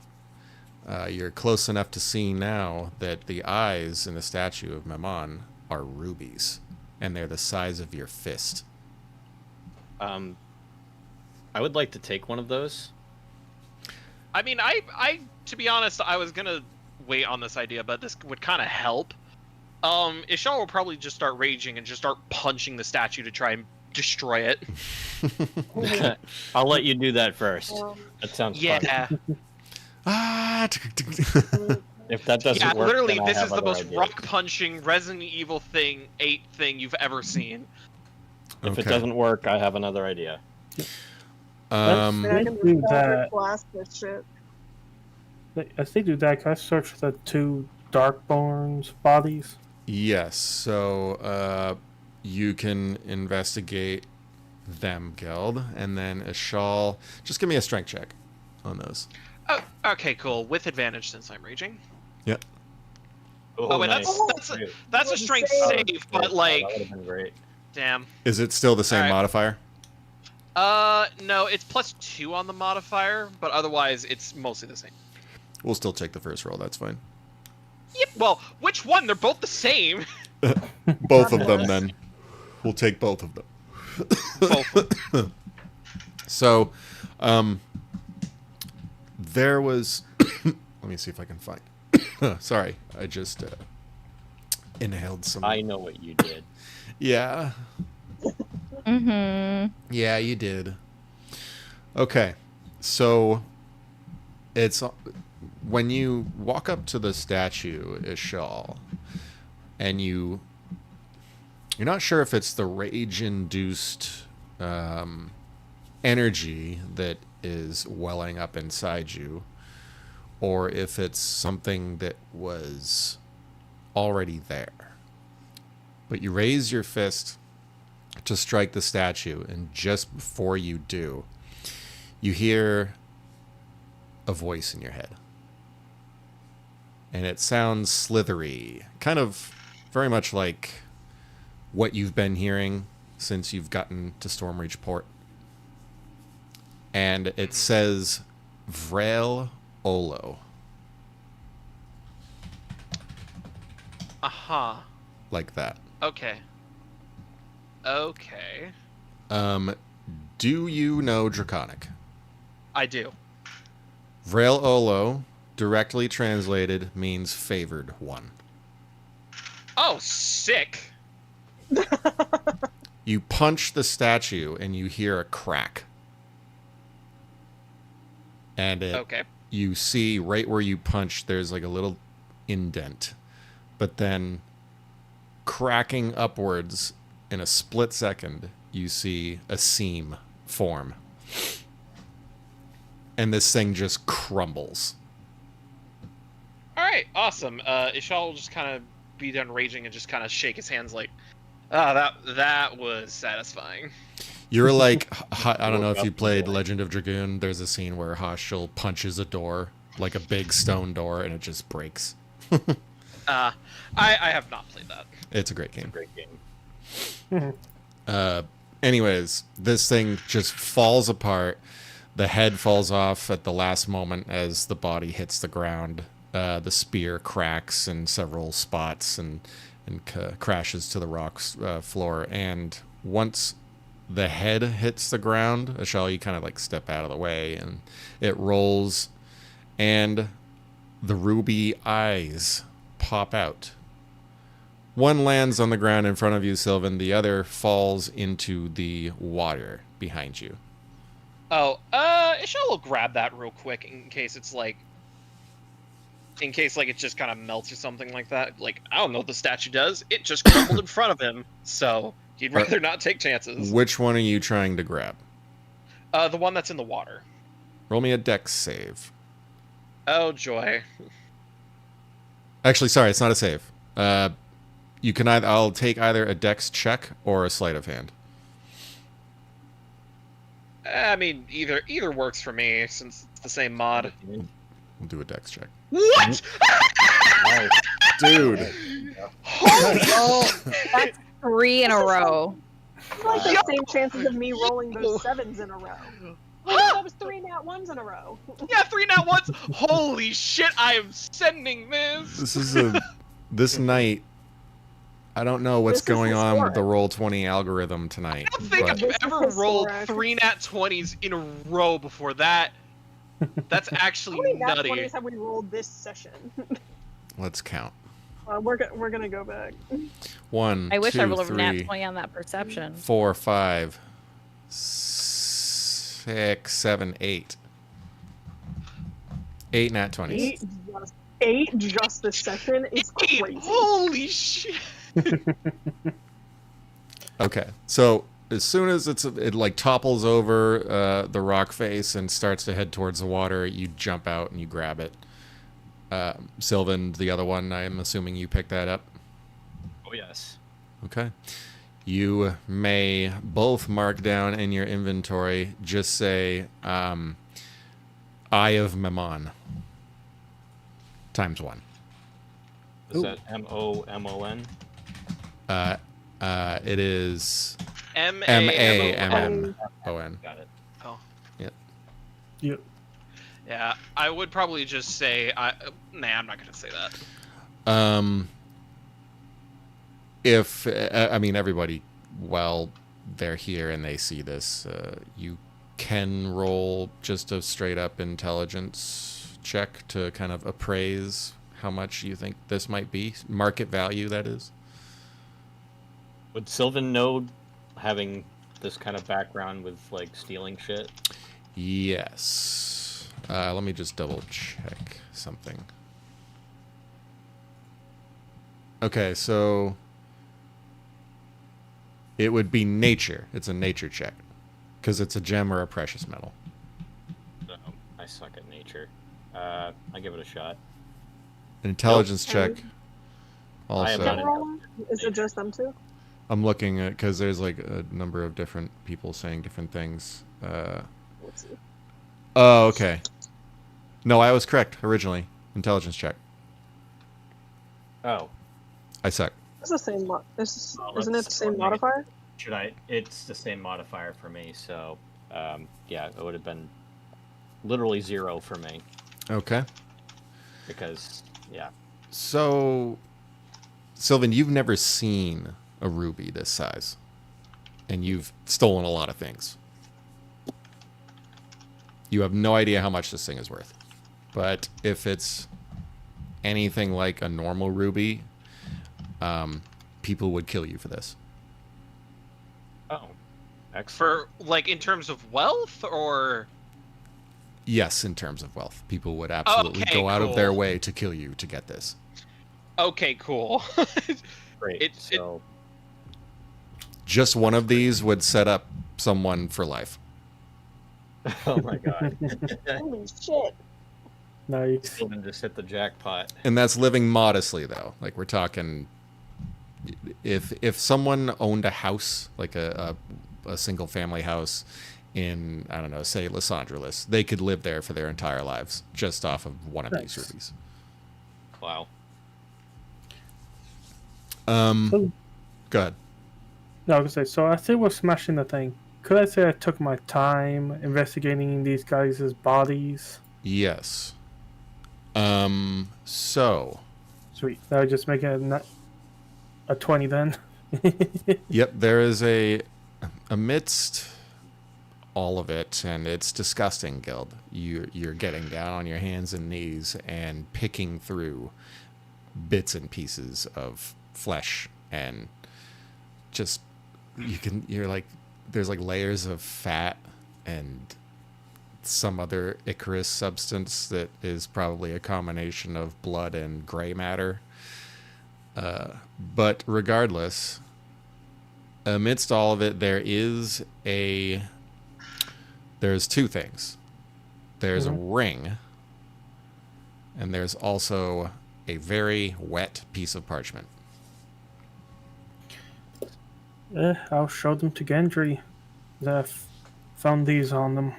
You're close enough to see now that the eyes in the statue of Mammon are rubies, and they're the size of your fist. I would like to take one of those. I mean, I to be honest, I was gonna wait on this idea, but this would kind of help. Ishal will probably just start raging and just start punching the statue to try and destroy it. I'll let you do that first. That sounds fun. Yeah. If that doesn't work, literally, then I this have is the other most ideas. Resident Evil 8 thing you've ever seen. If it doesn't work, I have another idea. I can do just that. blast this shit. As they do that, can I search for the two Darkborn's bodies? Yes, so you can investigate them, Geld, and then Ishal. Just give me a strength check on those. Oh, okay, cool. With advantage since I'm raging. Yep. Oh, wait, nice. that's a strength save, but like, that would have been great. damn. Is it still the same Alright. modifier? No, it's +2 on the modifier, but otherwise it's mostly the same. We'll still take the first roll. That's fine. Yep. Well, which one? They're both the same. Both of them, then. We'll take both of them. Both. So, there was. Let me see if I can find. Sorry, I just inhaled some. I know what you did. Yeah. Mm-hmm. Yeah, you did. Okay, so it's when you walk up to the statue, Ishal, and you're not sure if it's the rage-induced energy that is welling up inside you, or if it's something that was already there. But you raise your fist to strike the statue, and just before you do, you hear a voice in your head. And it sounds slithery, kind of very much like what you've been hearing since you've gotten to Stormreach Port. And it says, Vrail Olo. Uh-huh. Like that. Okay. Okay. Do you know Draconic? I do. Vrail Olo, directly translated, means favored one. Oh, sick. You punch the statue and you hear a crack. And Okay. you see right where you punch, there's like a little indent. But then cracking upwards in a split second, you see a seam form. And this thing just crumbles. All right, awesome. Ishal will just kind of be done raging and just kind of shake his hands like, that was satisfying. You're like, I don't know if you played Legend of Dragoon. There's a scene where Hashil punches a door, like a big stone door, and it just breaks. I have not played that. It's a great game. Great game. Anyways, this thing just falls apart. The head falls off at the last moment as the body hits the ground. The spear cracks in several spots and crashes to the rock floor. And once the head hits the ground, Ashal, you kind of like step out of the way, and it rolls, and the ruby eyes pop out One lands on the ground in front of you, Sylvan. The other falls into the water behind you. Oh, Ishel will grab that real quick in case it's like, it just kind of melts or something like that. Like, I don't know what the statue does. It just crumbled in front of him, so he'd rather not take chances. Which one are you trying to grab? The one that's in the water. Roll me a dex save. Oh, joy. Actually, sorry, it's not a save. You can I'll take either a dex check or a sleight of hand. I mean, either works for me since it's the same mod. We'll do a dex check. What? Nice. Dude. Oh, that's 3 in a row. It's like the same chances of me rolling those 7s in a row. Well, that was 3 nat 1s in a row. Yeah, 3 nat 1s. Holy shit! I am sending this. This night. I don't know what's This is going on with the historic. Roll20 algorithm tonight. I don't think but I've This ever is rolled historic. 3 nat 20s in a row before that. That's How actually many nat nutty. 20s have we rolled this session? let's count. We're gonna go back. 1, I wish 2, I rolled a 3, nat 20 on that perception. 4, 5, 6, 7, 8. 8 nat 20s. 8 just this session is Eight. crazy. Holy shit! Okay, so as soon as it like topples over the rock face and starts to head towards the water, you jump out and you grab it. Sylvan, the other one, I'm assuming you picked that up. Oh yes. Okay. You may both mark down in your inventory, just say Eye of Memon ×1. Is that MOMON? It is MAMMON. MAMMON. Got it. Oh. Yep. You, Yeah, I would probably just say, nah, I'm not gonna say that. If I mean everybody, while they're here and they see this, you can roll just a straight up intelligence check to kind of appraise how much you think this might be, market value, that is. Would Sylvan know, having this kind of background with like stealing shit? Yes. Let me just double check something. Okay, so it would be nature. It's a nature check because it's a gem or a precious metal. No, I suck at nature. I give it a shot. An intelligence check. I am Also, not Roll? Is it just them two? I'm looking at because there's like a number of different people saying different things. Let's see. Oh, okay. No, I was correct originally. Intelligence check. Oh, I suck. It's the same. Isn't it the let's same coordinate. modifier? Should I? it's the same modifier for me, so yeah, it would have been literally 0 for me Okay. because yeah. So, Sylvan, you've never seen a ruby this size, and you've stolen a lot of things. You have no idea how much this thing is worth. But if it's anything like a normal ruby, people would kill you for this. Oh, excellent. For, like, in terms of wealth, or... Yes, in terms of wealth. People would absolutely Okay, go out of their cool. way to kill you to get this. Okay, cool. Great. So Just one of these would set up someone for life. oh my god. Holy shit! nice. Sylvan just hit the jackpot. And that's living modestly, though. Like, we're talking... If someone owned a house, like a single-family house in, I don't know, say Los Angeles, they could live there for their entire lives just off of one of these Nice. rubies. Wow. So, Go ahead. no, I was gonna say. So I say we're smashing the thing. Could I say I took my time investigating these guys' bodies? Yes. So... Sweet. That would just make it a 20 then. Yep, there is amidst all of it, and it's disgusting, Guild. You're getting down on your hands and knees and picking through bits and pieces of flesh, and just you're like, there's like layers of fat and some other Icarus substance that is probably a combination of blood and gray matter. But regardless, amidst all of it, there's two things. There's a ring, and there's also a very wet piece of parchment. I'll show them to Gendry. I've found these on them.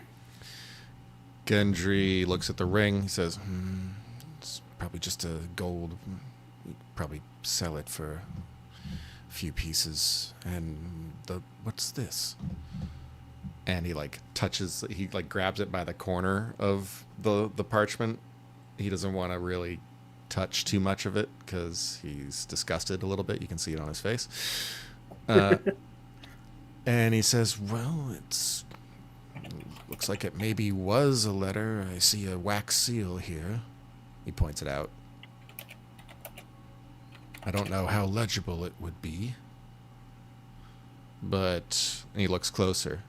Gendry looks at the ring. He says, it's probably just a gold. We'd probably sell it for a few pieces. And what's this? And he grabs it by the corner of the parchment. He doesn't want to really touch too much of it because he's disgusted a little bit. You can see it on his face. And he says, well, looks like it maybe was a letter. I see a wax seal here. He points it out. I don't know how legible it would be. But and he looks closer.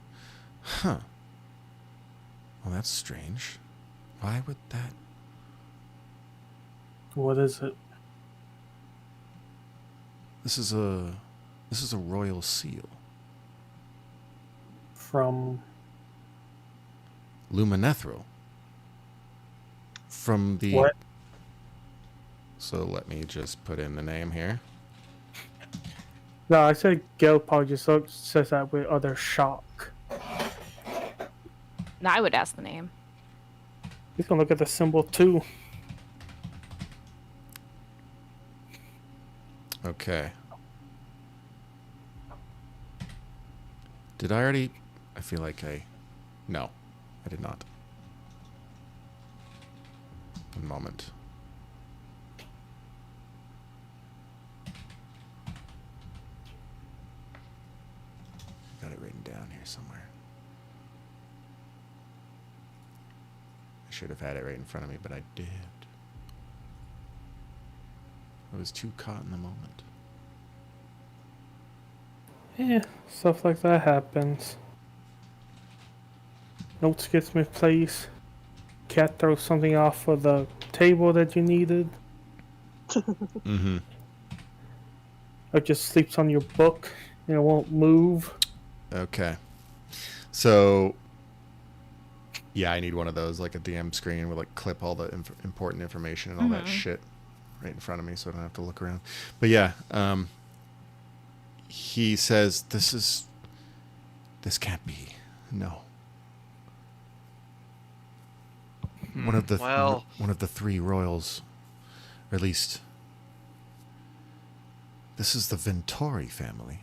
Huh. Well, that's strange. Why would that... What is it? This is a royal seal. From Luminethril. From the... What? So let me just put in the name here. No, I said Gilpal just says that with other shock. No, I would ask the name. He's gonna look at the symbol too. Okay. Did I already... I feel like No, I did not. One moment. Got it written down here somewhere. I should have had it right in front of me, but I did. I was too caught in the moment. Yeah, stuff like that happens. Notes gets misplaced. Cat throws something off of the table that you needed. Mm-hmm. Or just sleeps on your book and it won't move. Okay. So, yeah, I need one of those, like a DM screen with like clip all the important information and all that shit right in front of me, so I don't have to look around. But yeah, he says this can't be. No. One of the three royals, or at least this is the Ventori family.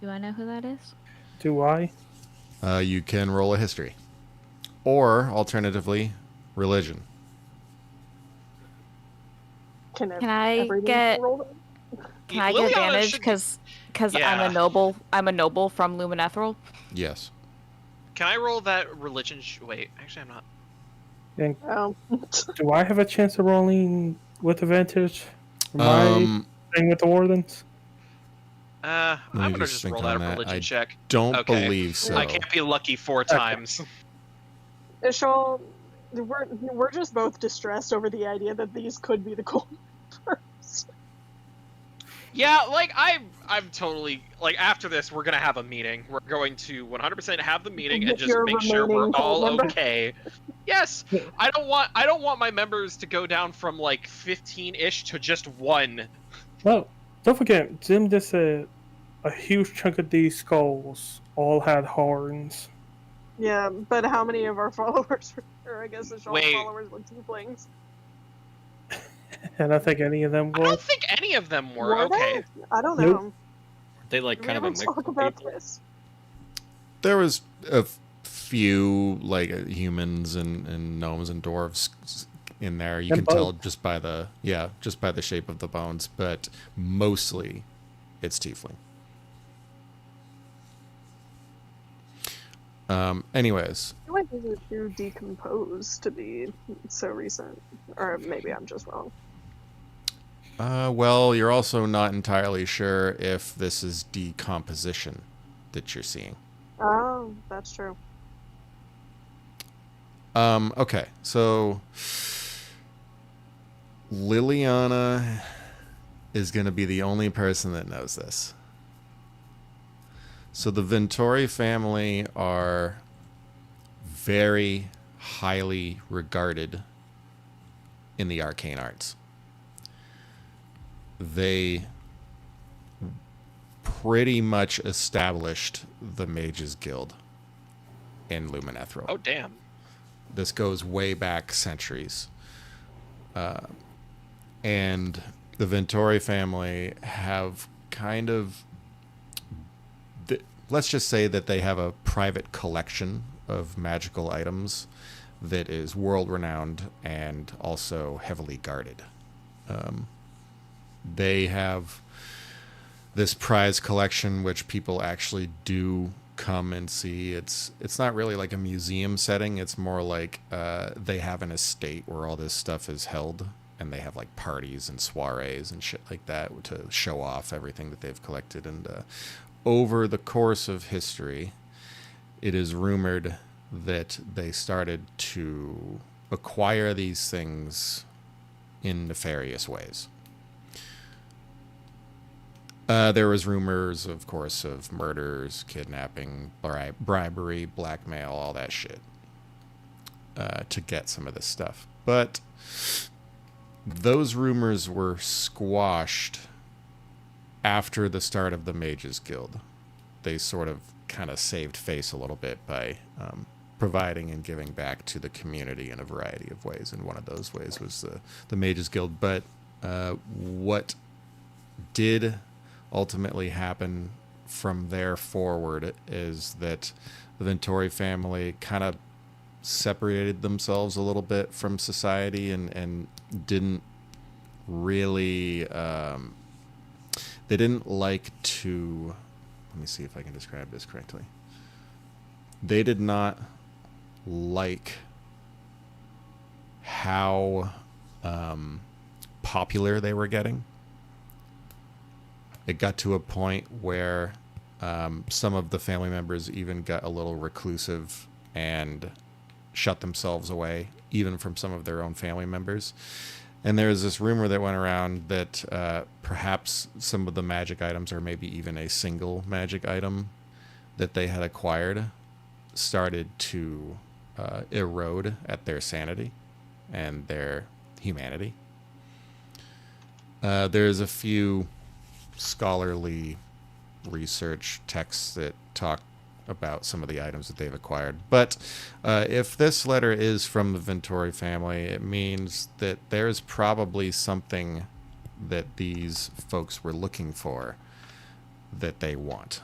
Do I know who that is? Do I? You can roll a history, or alternatively, religion. Can I get advantage because I'm a noble? I'm a noble from Luminethril. Yes. Can I roll that religion? Wait, actually, I'm not. And do I have a chance of rolling with advantage? Am I playing with the wardens? I'm gonna just roll that religion check. Don't believe so. I can't be lucky 4 times. Ishal, we're just both distressed over the idea that these could be the cool numbers. Yeah, like I'm totally like after this we're gonna have a meeting. We're going to 100% have the meeting and just make sure we're all okay. Yes, I don't want my members to go down from like 15-ish to just 1. Well, don't forget, Jim just said a huge chunk of these skulls all had horns. Yeah, but how many of our followers, or I guess the followers were tieflings? And I think any of them were. I don't think any of them were. Okay. I don't know. Nope. They like kind of a mix talk of about people. this. There was a few like humans and gnomes and dwarves in there. You can tell just by the shape of the bones, but mostly it's tiefling. Anyways. I feel like these are too decomposed to be so recent. Or maybe I'm just wrong. Well, you're also not entirely sure if this is decomposition that you're seeing. Oh, that's true. Okay, so Liliana is going to be the only person that knows this. So the Ventori family are very highly regarded in the arcane arts. They pretty much established the Mages Guild in Luminethral. Oh, damn. This goes way back centuries. And the Ventori family have kind of... Let's just say that they have a private collection of magical items that is world-renowned and also heavily guarded. They have this prize collection which people actually do come and see. It's not really like a museum setting. It's more like they have an estate where all this stuff is held, and they have like parties and soirees and shit like that to show off everything that they've collected. And over the course of history, it is rumored that they started to acquire these things in nefarious ways. There was rumors, of course, of murders, kidnapping, bribery, blackmail, all that shit, to get some of this stuff. But those rumors were squashed after the start of the Mages Guild. They sort of kind of saved face a little bit by providing and giving back to the community in a variety of ways, and one of those ways was the Mages Guild. But what did ultimately happen from there forward is that the Ventori family kind of separated themselves a little bit from society and didn't really they didn't like to, let me see if I can describe this correctly. They did not like how popular they were getting. It got to a point where some of the family members even got a little reclusive and shut themselves away, even from some of their own family members. And there was this rumor that went around that perhaps some of the magic items, or maybe even a single magic item that they had acquired, started to erode at their sanity and their humanity. There's a few scholarly research texts that talk about some of the items that they've acquired. But if this letter is from the Ventori family, it means that there's probably something that these folks were looking for that they want.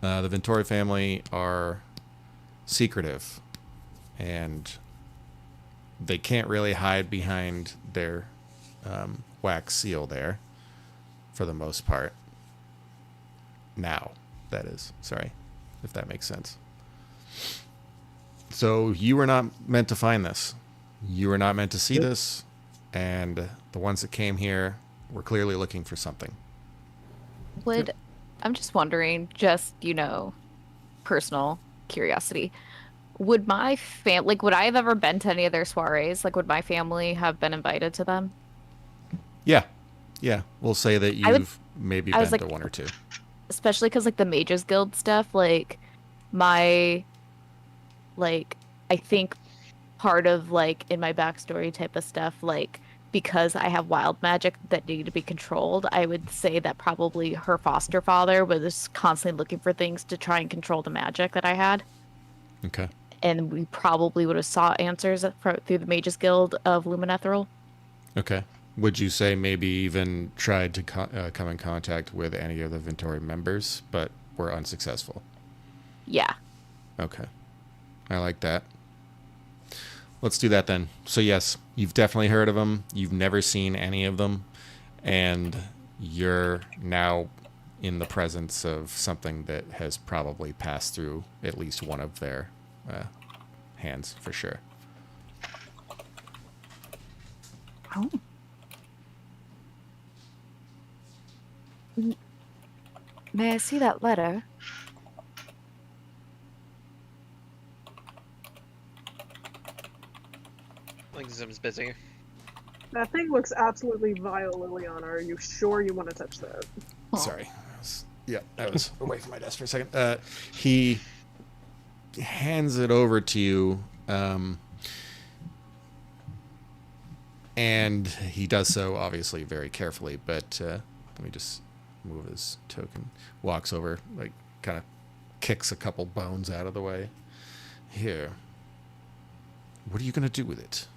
The Ventori family are secretive, and they can't really hide behind their wax seal there, for the most part. Now, that is. Sorry, if that makes sense. So you were not meant to find this. You were not meant to see this, and the ones that came here were clearly looking for something. I'm just wondering, just, personal curiosity. Would my would I have ever been to any of their soirees? Like, would my family have been invited to them? Yeah. We'll say that you've maybe been to one or two. Especially because, the Mages Guild stuff, I think part of, in my backstory type of stuff, because I have wild magic that needed to be controlled, I would say that probably her foster father was constantly looking for things to try and control the magic that I had. Okay. And we probably would have sought answers through the Mages Guild of Luminethral. Okay. Would you say maybe even tried to come in contact with any of the Ventori members, but were unsuccessful? Yeah. Okay. I like that. Let's do that then. So yes, you've definitely heard of them. You've never seen any of them. And you're now in the presence of something that has probably passed through at least one of their hands, for sure. Oh. May I see that letter? I think Zim's busy. That thing looks absolutely vile, Liliana. Are you sure you want to touch that? Sorry. I was away from my desk for a second. He hands it over to you, and he does so obviously very carefully. But let me just move his token. Walks over, like kind of kicks a couple bones out of the way. Here. What are you gonna do with it?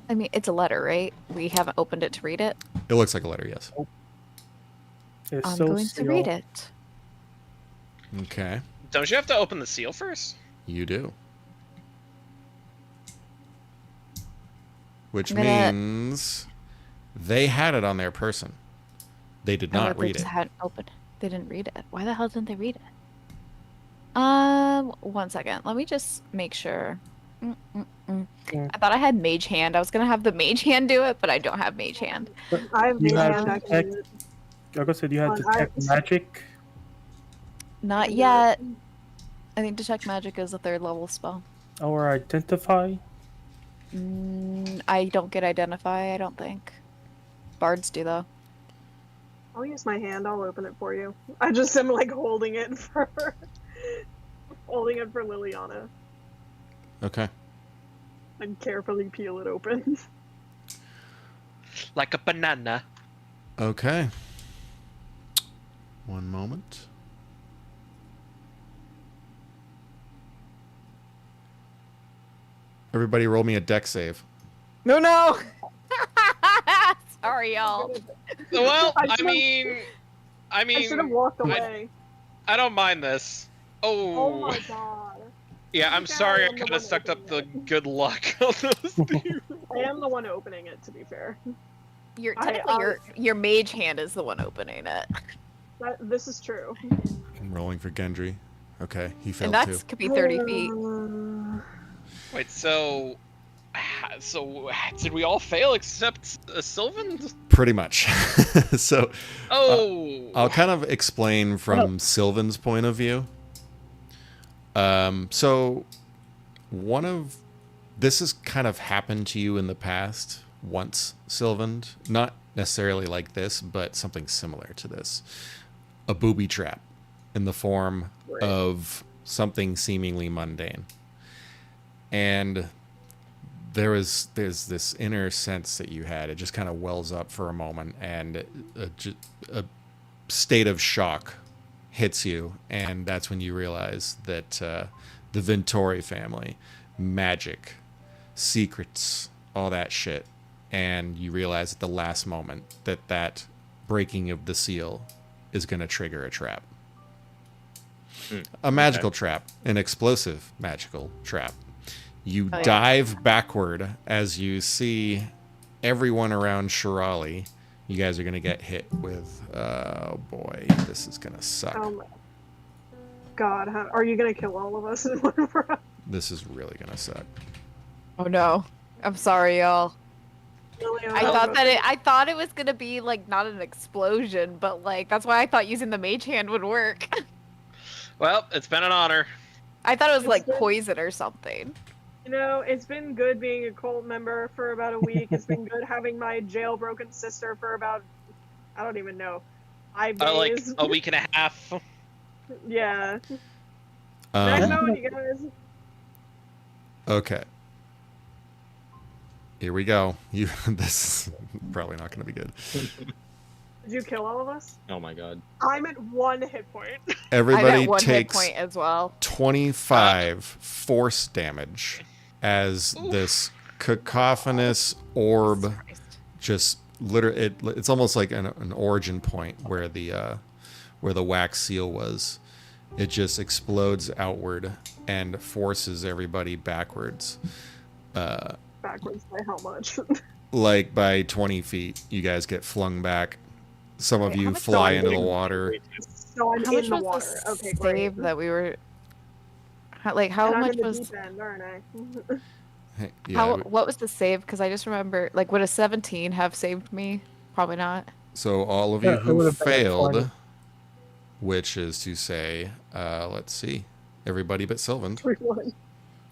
I mean, it's a letter, right? We haven't opened it to read it. It looks like a letter, yes. It's I'm so going to read it. Okay. Don't you have to open the seal first? You do. Which I'm gonna- means they had it on their person. They did not They read just it. hadn't opened. They didn't read it. Why the hell didn't they read it? 1 second. Let me just make sure. I thought I had Mage Hand. I was gonna have the Mage Hand do it, but I don't have Mage Hand. I have You made have hand to actually. check- Like I said, you had to I- check magic. Not yet. I think Detect Magic is a 3rd level spell. Or identify. I don't get Identify, I don't think. Bards do, though. I'll use my hand. I'll open it for you. I just am like holding it for Liliana Okay. and carefully peel it open. Like a banana. Okay. One moment. Everybody roll me a deck save. No! Sorry, y'all. Well, I I should've- mean, I should have walked away. I don't mind this. Oh my god. Yeah, I'm Okay, sorry I I'm the kind one of sucked up the opening it. good luck on those things. I am the one opening it, to be fair. Technically, your Mage Hand is the one opening it. This is true. I'm rolling for Gendry. Okay, he failed And too. that could be 30 feet. Wait, so did we all fail except Sylvan? Pretty much. So Oh, I'll kind of explain from Sylvan's point of view. So this has kind of happened to you in the past once, Sylvan. Not necessarily like this, but something similar to this. A booby trap in the form of something seemingly mundane. And there's this inner sense that you had. It just kind of wells up for a moment, and a state of shock hits you, and that's when you realize that the Ventori family, magic, secrets, all that shit, and you realize at the last moment that breaking of the seal is going to trigger a trap. A magical trap, an explosive magical trap. You dive backward as you see everyone around Shirali. You guys are going to get hit with, oh boy, this is going to suck. God, are you gonna kill all of us in one round? This is really going to suck. Oh no. I'm sorry, y'all. I thought it was gonna be like not an explosion, but like that's why I thought using the Mage Hand would work. well, it's been an honor. I thought it was like poison or something. You know, it's been good being a cult member for about a week. It's been good having my jailbroken sister for about, I don't even know, 5 days. Like a week and a half. Yeah. Nice Um, knowing you guys. okay. Here we go. This is probably not going to be good. Did you kill all of us? Oh my god. I'm at 1 hit point. Everybody I'm at 1 hit takes point as well. 25 force damage as this cacophonous orb just literally it's almost like an origin point where the wax seal was. It just explodes outward and forces everybody backwards. Backwards by how much? Like by 20 feet, you guys get flung back. Some of Wait, how you much fly damage? into the water. So I'm How much in the was water. the Okay, save great. that we were? How And I'm much in the was deep end, aren't I? Hey, yeah, what was the save? Because I just remember, like, would a 17 have saved me? Probably not. so all of Yeah, you it who would have been a 20. failed, which is to say, let's see, everybody but Sylvan. Everyone.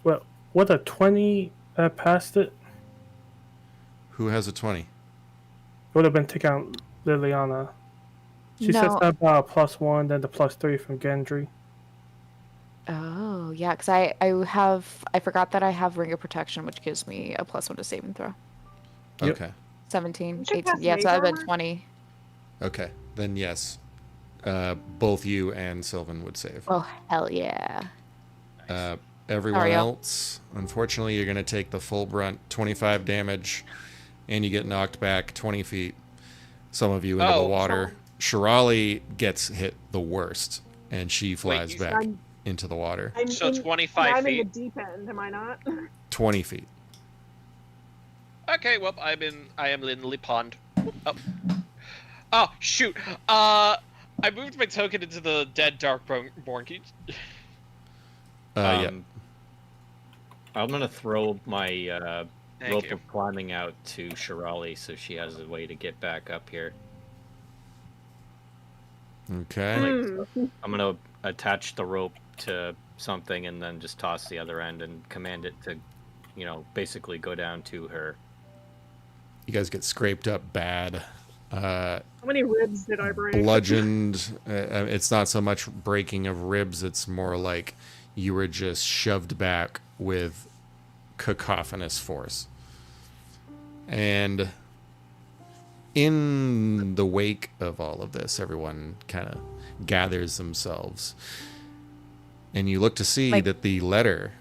Well, would a 20 passed it? Who has a 20? Would have been taking out Liliana. She said No. something about a +1, then the +3 from Gendry. Oh, yeah, because I forgot that I have Ring of Protection, which gives me a +1 to saving throw. Yep. Okay. 17, You should 18. cast Yeah, Mage so I've been Armor. 20. Okay. Then yes. Both you and Sylvan would save. Oh, hell yeah. Everyone Sorry, y'all. else, unfortunately, you're going to take the full brunt, 25 damage, and you get knocked back 20 feet. Some of you into the water. Shirali gets hit the worst, and she flies you- back I'm- into the water. So 25 I'm feet. in the deep end, am I not? 20 feet. Okay, well, I am in Lily Pond. Oh, shoot. I moved my token into the dead Darkborn. Yeah. I'm gonna throw my Thank rope you. of climbing out to Shirali so she has a way to get back up here. Okay. I'm gonna attach the rope to something and then just toss the other end and command it to, basically go down to her. You guys get scraped up bad. How many ribs did I break? Bludgeoned. It's not so much breaking of ribs, it's more like you were just shoved back with cacophonous force. And in the wake of all of this, everyone kind of gathers themselves. And you look to see that the letter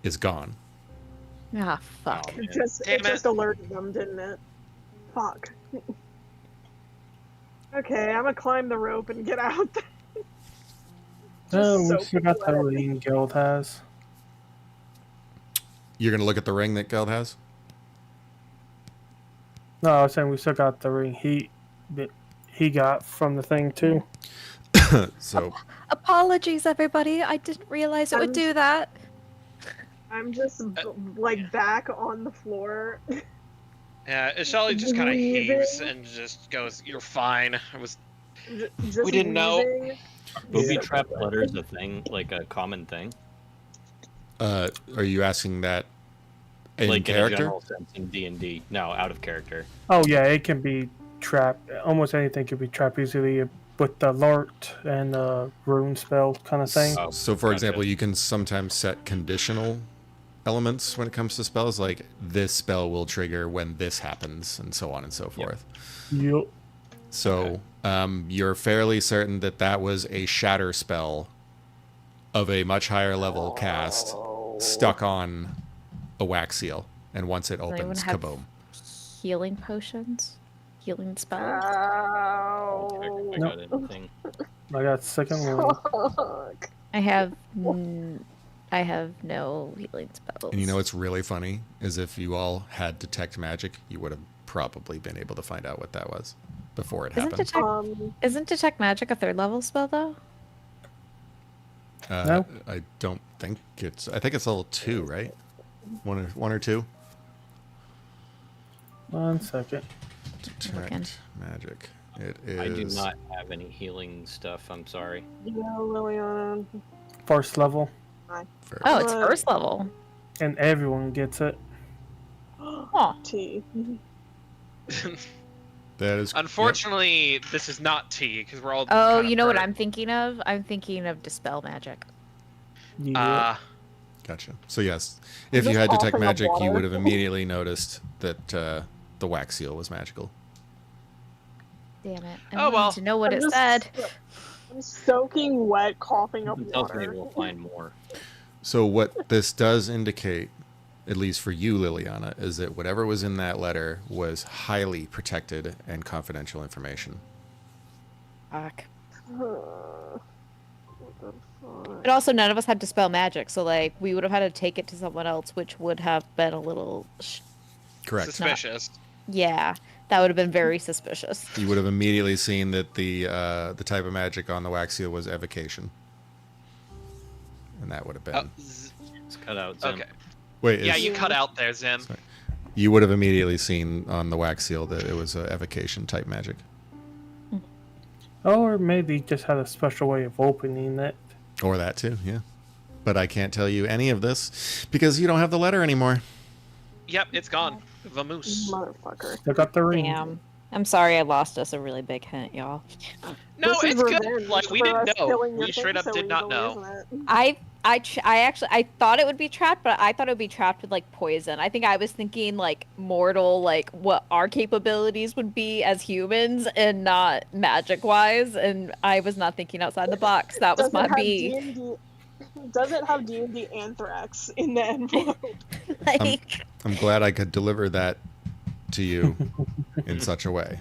is gone. Ah, fuck. It just alerted them, didn't it? Fuck. Okay, I'm gonna climb the rope and get out. Oh, so we forgot that pathetic. ring Guild has. You're going to look at the ring that Geld has? No, I was saying we still got the ring he got from the thing too. So Apologies, everybody. I didn't realize it would do that. I'm just like back on the floor. Yeah, Ishali just kind of Breathing. heaves and just goes, "You're fine." Just We didn't know. wheezing. Booby Yeah. trap letters a thing, like a common thing? are you asking that in like in a character? general sense in D&D. No, out of character. Oh yeah, it can be trapped. Almost anything can be trapped easily with the alert and rune spell kind of thing. Oh, So, for gotcha. example, you can sometimes set conditional elements when it comes to spells, like this spell will trigger when this happens, and so on and so forth. Yup. So, you're fairly certain that that was a shatter spell of a much higher level cast stuck on a wax seal, and once it anyone opens, have- kaboom. Healing potions? Healing spells? Ow. I got anything. I got second one. Fuck. I have no healing spells. And you know what's really funny is if you all had detect magic, you would have probably been able to find out what that was before it happened. Isn't detect magic a 3rd level spell though? No? I don't think it's. I think it's level 2, right? One or two. 1 second. Detect magic. It is. I do not have any healing stuff, I'm sorry. Yeah, Liliana. First level, Fair. Oh, it's 1st level. and everyone gets it. Oh. T. That is. Unfortunately, this is not tea because we're all. Oh, kinda you know what hurt. I'm thinking of? I'm thinking of dispel magic. Yeah. Gotcha. So yes, if you Just had detect coughing up magic, you water. would have immediately noticed that the wax seal was magical. Damn it. I Oh, wanted well. to know what I'm it just- said. I'm soaking wet, coughing up It tells me water. we'll find more. So what this does indicate, at least for you, Liliana, is that whatever was in that letter was highly protected and confidential information. Fuck. What the fuck? But also, none of us had dispel magic, so like we would have had to take it to someone else, which would have been a little. Correct. Suspicious. Yeah, that would have been very suspicious. You would have immediately seen that the type of magic on the wax seal was evocation. and that would have been. It's cut out. Zim. Okay. Wait, Yeah, you cut out there, Zim. Sorry. You would have immediately seen on the wax seal that it was evocation type magic. Or maybe just had a special way of opening it. Or that too, yeah. But I can't tell you any of this because you don't have the letter anymore. Yep, it's gone. Vamoose. Motherfucker. I got the ring. Damn. I'm sorry I lost us a really big hint, y'all. No, This is it's good. revenge Like, we for didn't us know. killing your We straight thing up so did not easily, know. isn't it? I thought it would be trapped, but I thought it would be trapped with like poison. I think I was thinking like mortal, like what our capabilities would be as humans and not magic wise, and I was not thinking outside the box. That was my B. Does it have D&D anthrax in the envelope? Like, I'm glad I could deliver that to you in such a way.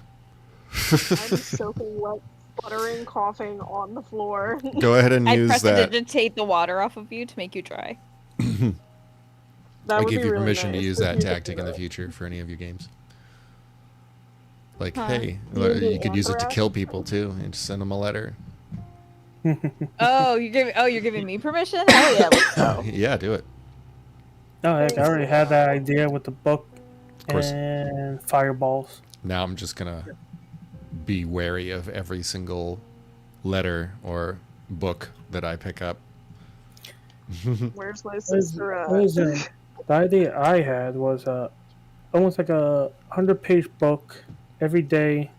I'm soaking wet, sputtering, coughing on the floor. Go ahead and I use that. prestidigitate the water off of you to make you dry. That I would give be you really permission nice to use if that you could tactic do in the that. future for any of your games. Like, Huh. hey, D&D you could use it to anthrax? kill people too, and just send them a letter. Oh, you're giving me permission? Hell yeah, let's go. Yeah, do it. No, heck, I already had that idea with the book course. and fireballs. Now I'm just gonna be wary of every single letter or book that I pick up. Where's my What sister? was it? The idea I had was almost like a 100-page book. Every day,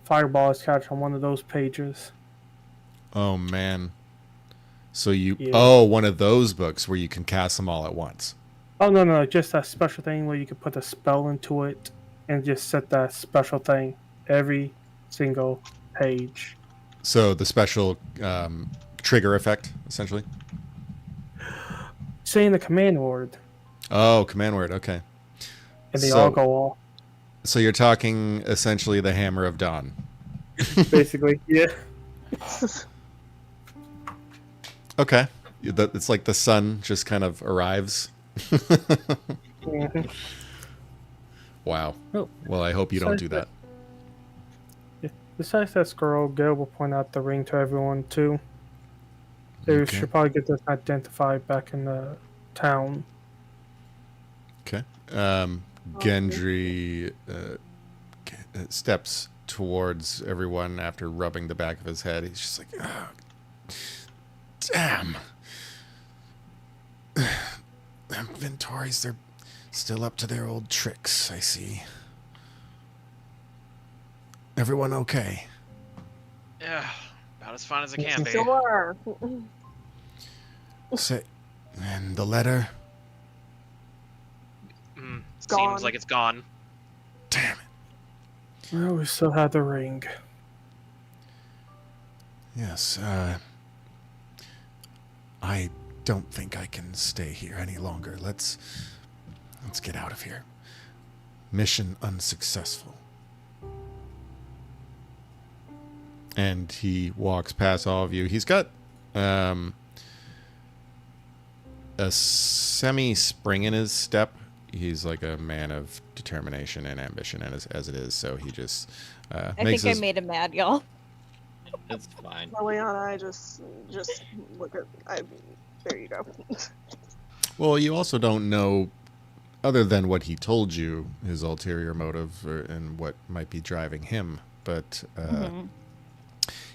fireball is catch on one of those pages. Oh man. So you Yeah. one of those books where you can cast them all at once. Oh no, just that special thing where you can put a spell into it and just set that special thing every single page. So the special trigger effect, essentially. Saying the command word, Oh, command word. Okay. and they So- all go off. So you're talking essentially the Hammer of Dawn. Basically, yeah. Okay. It's like the sun just kind of arrives. Mhm. Wow. Oh. Well, I hope you don't do that. Besides that scroll, Gail will point out the ring to everyone too. They Okay. should probably get this identified back in the town. Okay. Gendry steps towards everyone after rubbing the back of his head. He's just like, oh, damn. Inventories, they're still up to their old tricks, I see. Everyone okay? Yeah, about as fine as it can be. Sure. Say, and the letter? Gone. Seems like it's gone. Damn it. Well, we still have the ring. Yes, I don't think I can stay here any longer. Let's get out of here. Mission unsuccessful. And he walks past all of you. He's got a semi-spring in his step. He's like a man of determination and ambition, and as it is, so he just I makes think his... I made him mad, y'all. It's fine. Liliana, I just look at. There you go. Well, you also don't know, other than what he told you, his ulterior motive and what might be driving him. But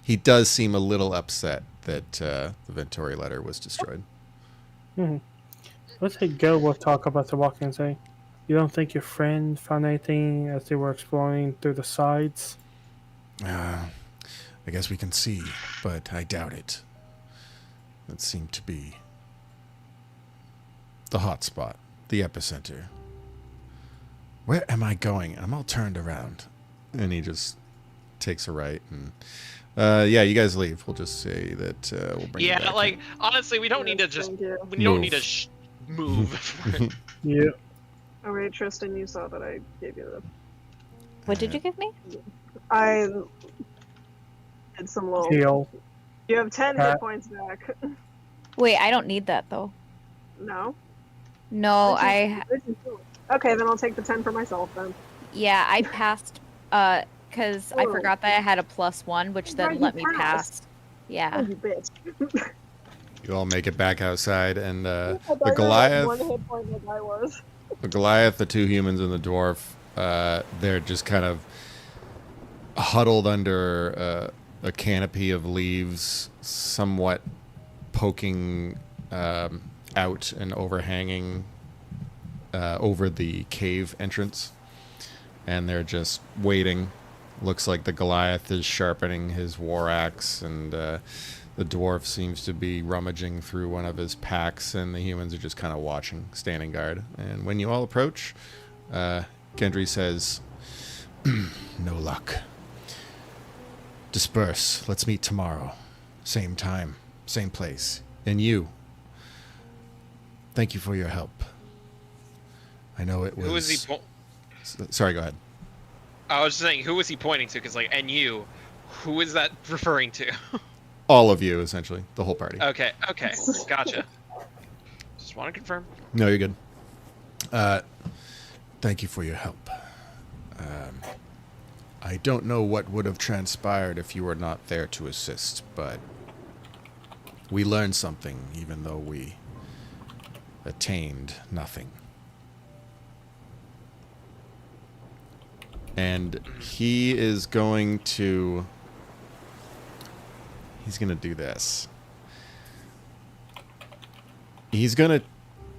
he does seem a little upset that the Ventori letter was destroyed. Mm-hmm. Let's say Gail will talk about the walk and say, "You don't think your friend found anything as they were exploring through the sides?" I guess we can see, but I doubt it. That seemed to be the hot spot, the epicenter. Where am I going? I'm all turned around. And he just takes a right. And yeah, you guys leave. We'll just say that we'll bring you Yeah, back like in. honestly, we don't need to just Thank you. we don't Move. need to move. Yeah. Alright, Tristan, you saw that I gave you the. What did you give me? I did some little. Heal. You have 10 Pat. hit points back. Wait, I don't need that though. No. No, This is- I this is cool. Okay, then I'll take the 10 for myself then. yeah, I passed because I Oh. forgot that I had a +1, which then Right, let you me pass. Oh, Yeah. you bitch. You all make it back outside, and I the thought you were at Goliath, one hit point like I was. the Goliath, the 2 humans, and the dwarf, they're just kind of huddled under a canopy of leaves, somewhat poking out and overhanging over the cave entrance. And they're just waiting. Looks like the Goliath is sharpening his war axe, and the dwarf seems to be rummaging through one of his packs, and the humans are just kind of watching, standing guard. And when you all approach, Gendry says, "No luck. Disperse. Let's meet tomorrow. Same time, same place. And you, thank you for your help. I know it was..." Who is he? Sorry, go ahead. I was just saying, who was he pointing to? Because like, and you, who is that referring to? All of you, essentially. The whole party. Okay, gotcha. Just want to confirm. No, you're good. Thank you for your help. I don't know what would have transpired if you were not there to assist, but we learned something, even though we attained nothing. And he is going to... He's going to do this. He's going to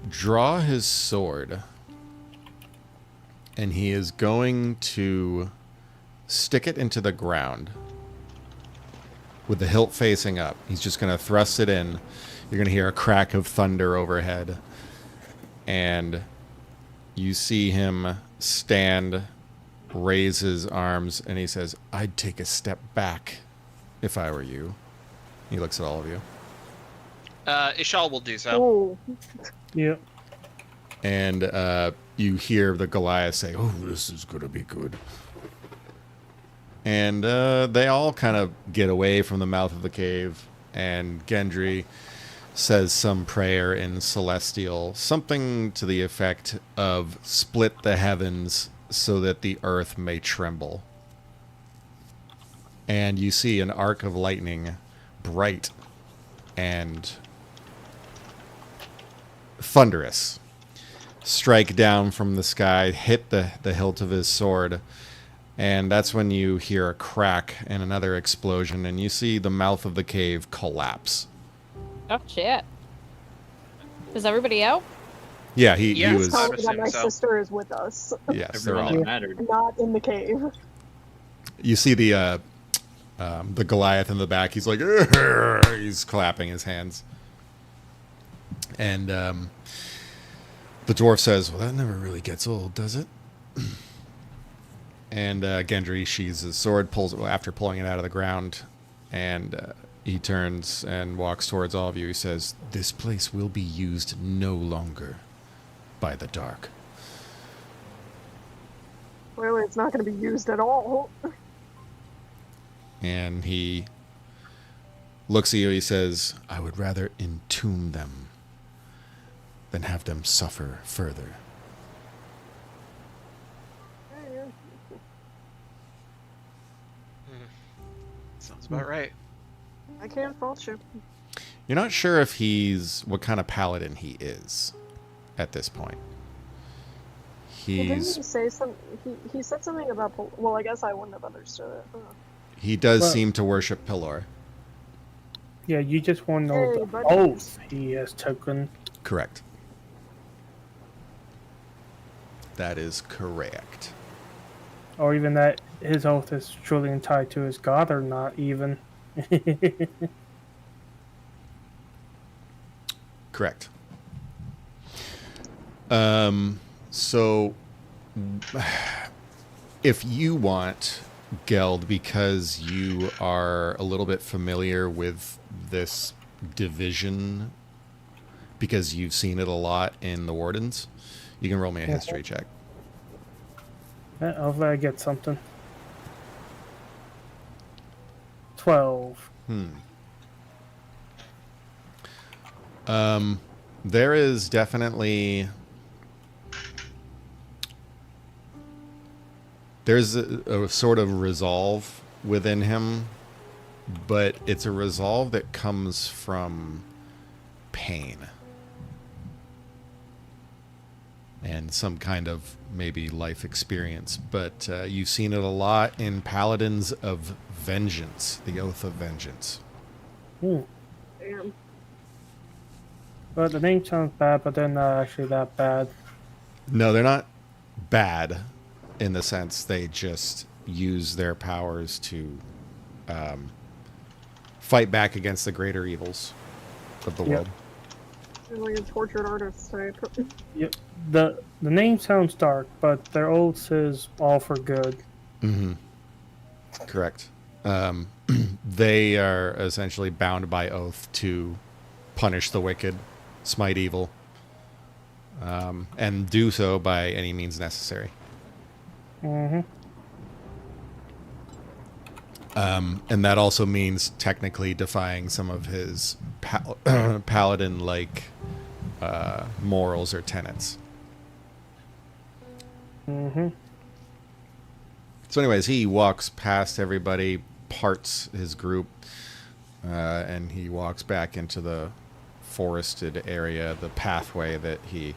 draw his sword, and he is going to stick it into the ground with the hilt facing up. He's just going to thrust it in. You're going to hear a crack of thunder overhead, and you see him stand, raise his arms, and he says, "I'd take a step back if I were you." He looks at all of you. Ishal will do so. Oh, Yep. And you hear the Goliath say, "Oh, this is going to be good." And they all kind of get away from the mouth of the cave, and Gendry says some prayer in Celestial, something to the effect of "split the heavens so that the earth may tremble." And you see an arc of lightning, bright and thunderous, strike down from the sky, hit the hilt of his sword, and that's when you hear a crack and another explosion, and you see the mouth of the cave collapse. Oh shit. Is everybody out? Yeah, he Yes. was. tell me that assume my so. sister is with us, Yes, they're Everyone all. that mattered. not in the cave. You see the Goliath in the back. He's like, he's clapping his hands. And the dwarf says, "Well, that never really gets old, does it?" And Gendry sheathes his sword, after pulling it out of the ground, and he turns and walks towards all of you. He says, "This place will be used no longer by the dark." Clearly, it's not going to be used at all. And he looks at you. He says, "I would rather entomb them than have them suffer further." Sounds about right. I can't fault you. You're not sure if what kind of paladin he is at this point. Didn't he He's say some? He said something about. Well, I guess I wouldn't have understood it. Huh. he does Well- seem to worship Pilor. Yeah, you just want to know Hey, the buddy. oath he has taken. Correct. That is correct. Or even that his oath is truly tied to his god or not, even. Correct. So if you want, Geld, because you are a little bit familiar with this division, because you've seen it a lot in the Wardens, you can roll me a history check. Hopefully I get something. 12. There is definitely... There's a sort of resolve within him, but it's a resolve that comes from pain. And some kind of maybe life experience. But you've seen it a lot in Paladins of Vengeance, the Oath of Vengeance. Hmm. Damn. Well, the name sounds bad, but they're not actually that bad. No, they're not bad in the sense they just use their powers to fight back against the greater evils of the world. They're like a tortured artist type. Yep. The name sounds dark, but their oath is all for good. Mm-hmm. Correct. They are essentially bound by oath to punish the wicked, smite evil, and do so by any means necessary. Mm-hmm. And that also means technically defying some of his paladin-like morals or tenets. Mm-hmm. So anyways, he walks past everybody, parts his group, and he walks back into the forested area, the pathway that he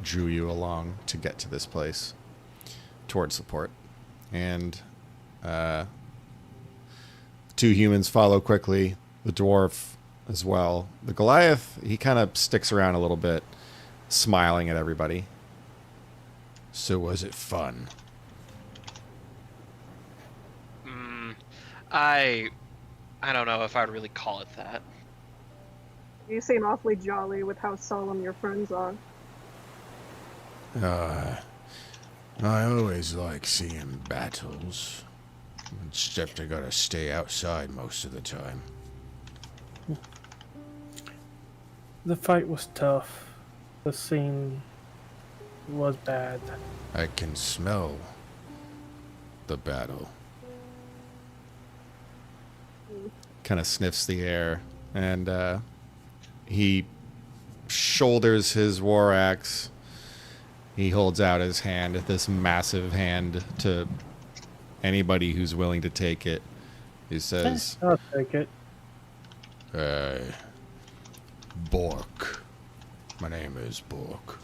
drew you along to get to this place, towards the port. And two humans follow quickly, the dwarf as well. The Goliath, he kind of sticks around a little bit, smiling at everybody. So was it fun? I don't know if I'd really call it that. You seem awfully jolly with how solemn your friends are. I always like seeing battles. Except I gotta stay outside most of the time. The fight was tough. The scene was bad. I can smell the battle. Kind of sniffs the air, and he shoulders his war axe. He holds out his hand, this massive hand, to anybody who's willing to take it. He says, I'll take it. Bork. My name is Bork.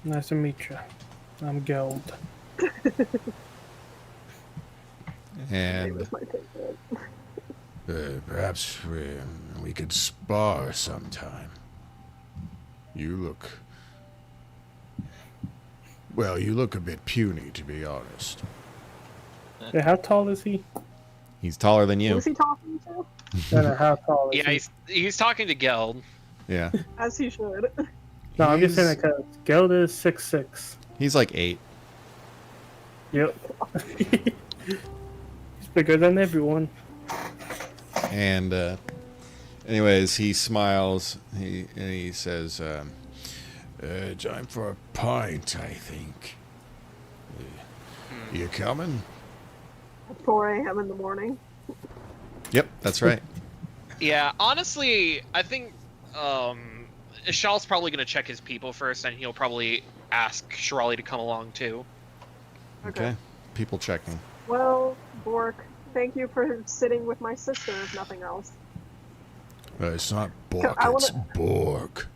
Nice to meet you. I'm Geld. and My favorite. Perhaps we could spar sometime. You look... Well, you look a bit puny, to be honest. Yeah, how tall is he? he's taller than you. Who's he talking to? No, no, how tall is Yeah, he? he's talking to Geld. Yeah. As he should. No, I'm just saying because Geld is 6'6". He's like 8. Yep. He's bigger than everyone. And anyways, he smiles. He says, Time for a pint, I think. You coming? At 4 a.m. in the morning. "Yep, that's right." Yeah, honestly, I think Ishal's probably gonna check his people first, and he'll probably ask Shirali to come along too. Okay. People checking. Well, Bork, thank you for sitting with my sister, if nothing else. It's not Bork, I it's wanna- Bork.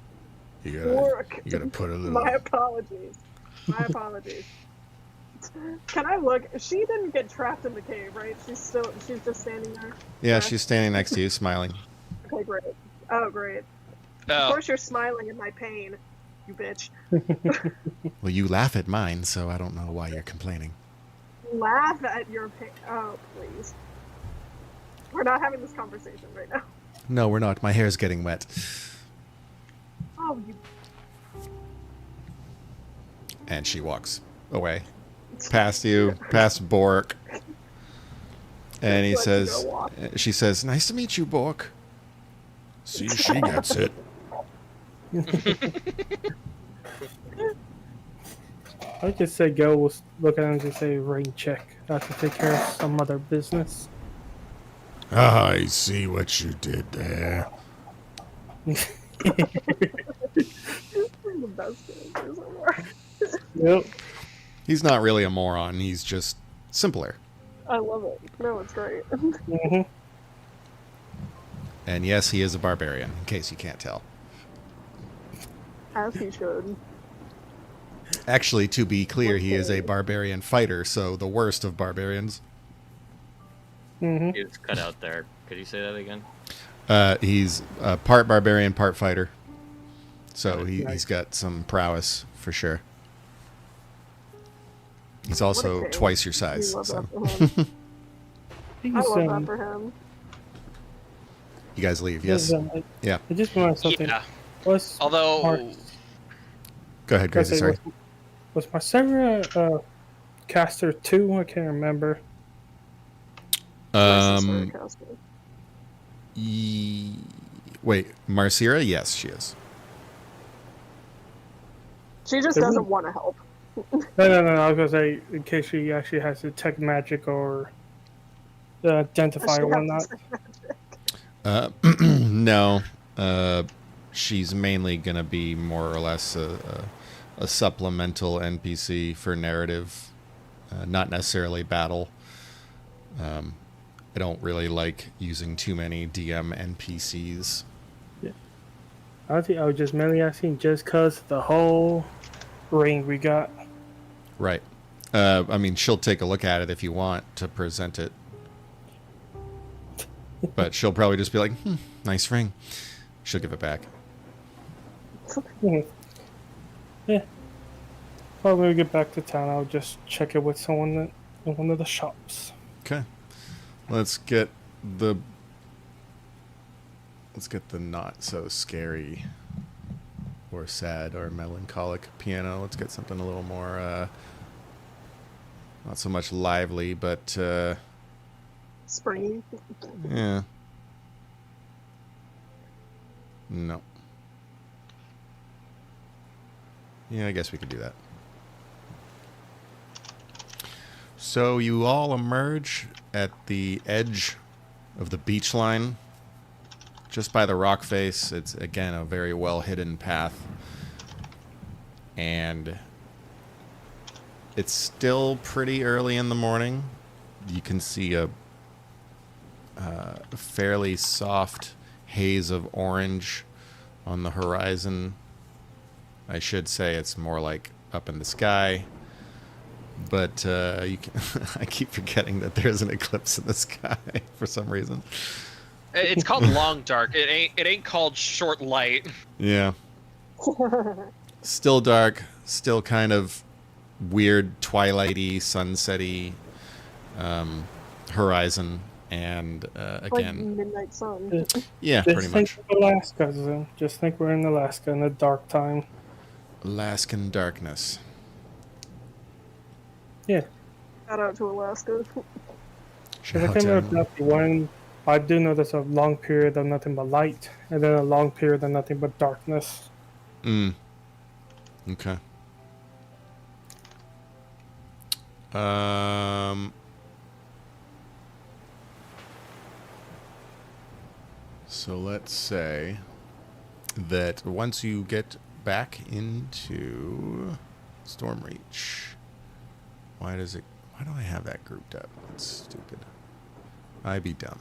Bork. You gotta put a little... My apologies. My apologies. Can I look? She didn't get trapped in the cave, right? She's just standing there. Yeah, she's standing next to you, smiling. Okay, great. Oh, great. Of Oh, course you're smiling at my pain, you bitch. Well, you laugh at mine, so I don't know why you're complaining. Laugh at your pain. Oh, please. We're not having this conversation right now. No, we're not. My hair's getting wet. Oh, you. And she walks away. Past you, past Bork. And he Let you go says, walk. she says, "Nice to meet you, Bork." See, she gets it. I just say Geld was looking at him to say rain check. I have to take care of some other business. I see what you did there. The best characters ever. Yep. He's not really a moron. He's just simpler. I love it. No, it's great. Mm-hmm. And yes, he is a barbarian, in case you can't tell. As he should. Actually, to be clear, he is a barbarian fighter, so the worst of barbarians. Mm-hmm. It was cut out there. Could you say that again? He's part barbarian, part fighter. So he's Nice. got some prowess, for sure. He's also kid. twice your size. We love So. that for him. He's, I love that for him. You guys leave, yes? Yeah. I just realized something. Yeah. Was Although, Go ahead, Gracie, sorry. Was Marcera caster 2? I can't remember. Wait, Marcera? Yes, she is. She just doesn't want to help. No. I was gonna say in case she actually has detect magic or identify or whatnot. No. She's mainly going to be more or less a supplemental NPC for narrative, not necessarily battle. I don't really like using too many DM NPCs. Yeah. I think I was just mainly asking just because the whole ring we got. Right. I mean, she'll take a look at it if you want to present it. But she'll probably just be like, nice ring. She'll give it back. Yeah. Well, when we get back to town, I'll just check it with someone in one of the shops. Okay. Let's get the not so scary or sad or melancholic piano. Let's get something a little more not so much lively, but Springy. yeah. No. Yeah, I guess we could do that. So you all emerge at the edge of the beach line, just by the rock face. It's, again, a very well-hidden path. And it's still pretty early in the morning. You can see a fairly soft haze of orange on the horizon. I should say it's more like up in the sky. But you can I keep forgetting that there's an eclipse in the sky for some reason. it's called long dark. It ain't called short light. Yeah. Still dark. Still kind of weird twilighty, sunsetty horizon. And Like again, midnight sun. yeah, Just pretty think much. of Alaska, Zim. Just think we're in Alaska in the dark time. Alaskan darkness. Yeah. Shout out to Alaska. Because I can't remember exactly when. I do know there's a long period of nothing but light, and then a long period of nothing but darkness. Okay. So let's say that once you get back into Stormreach, why do I have that grouped up? That's stupid. I be dumb.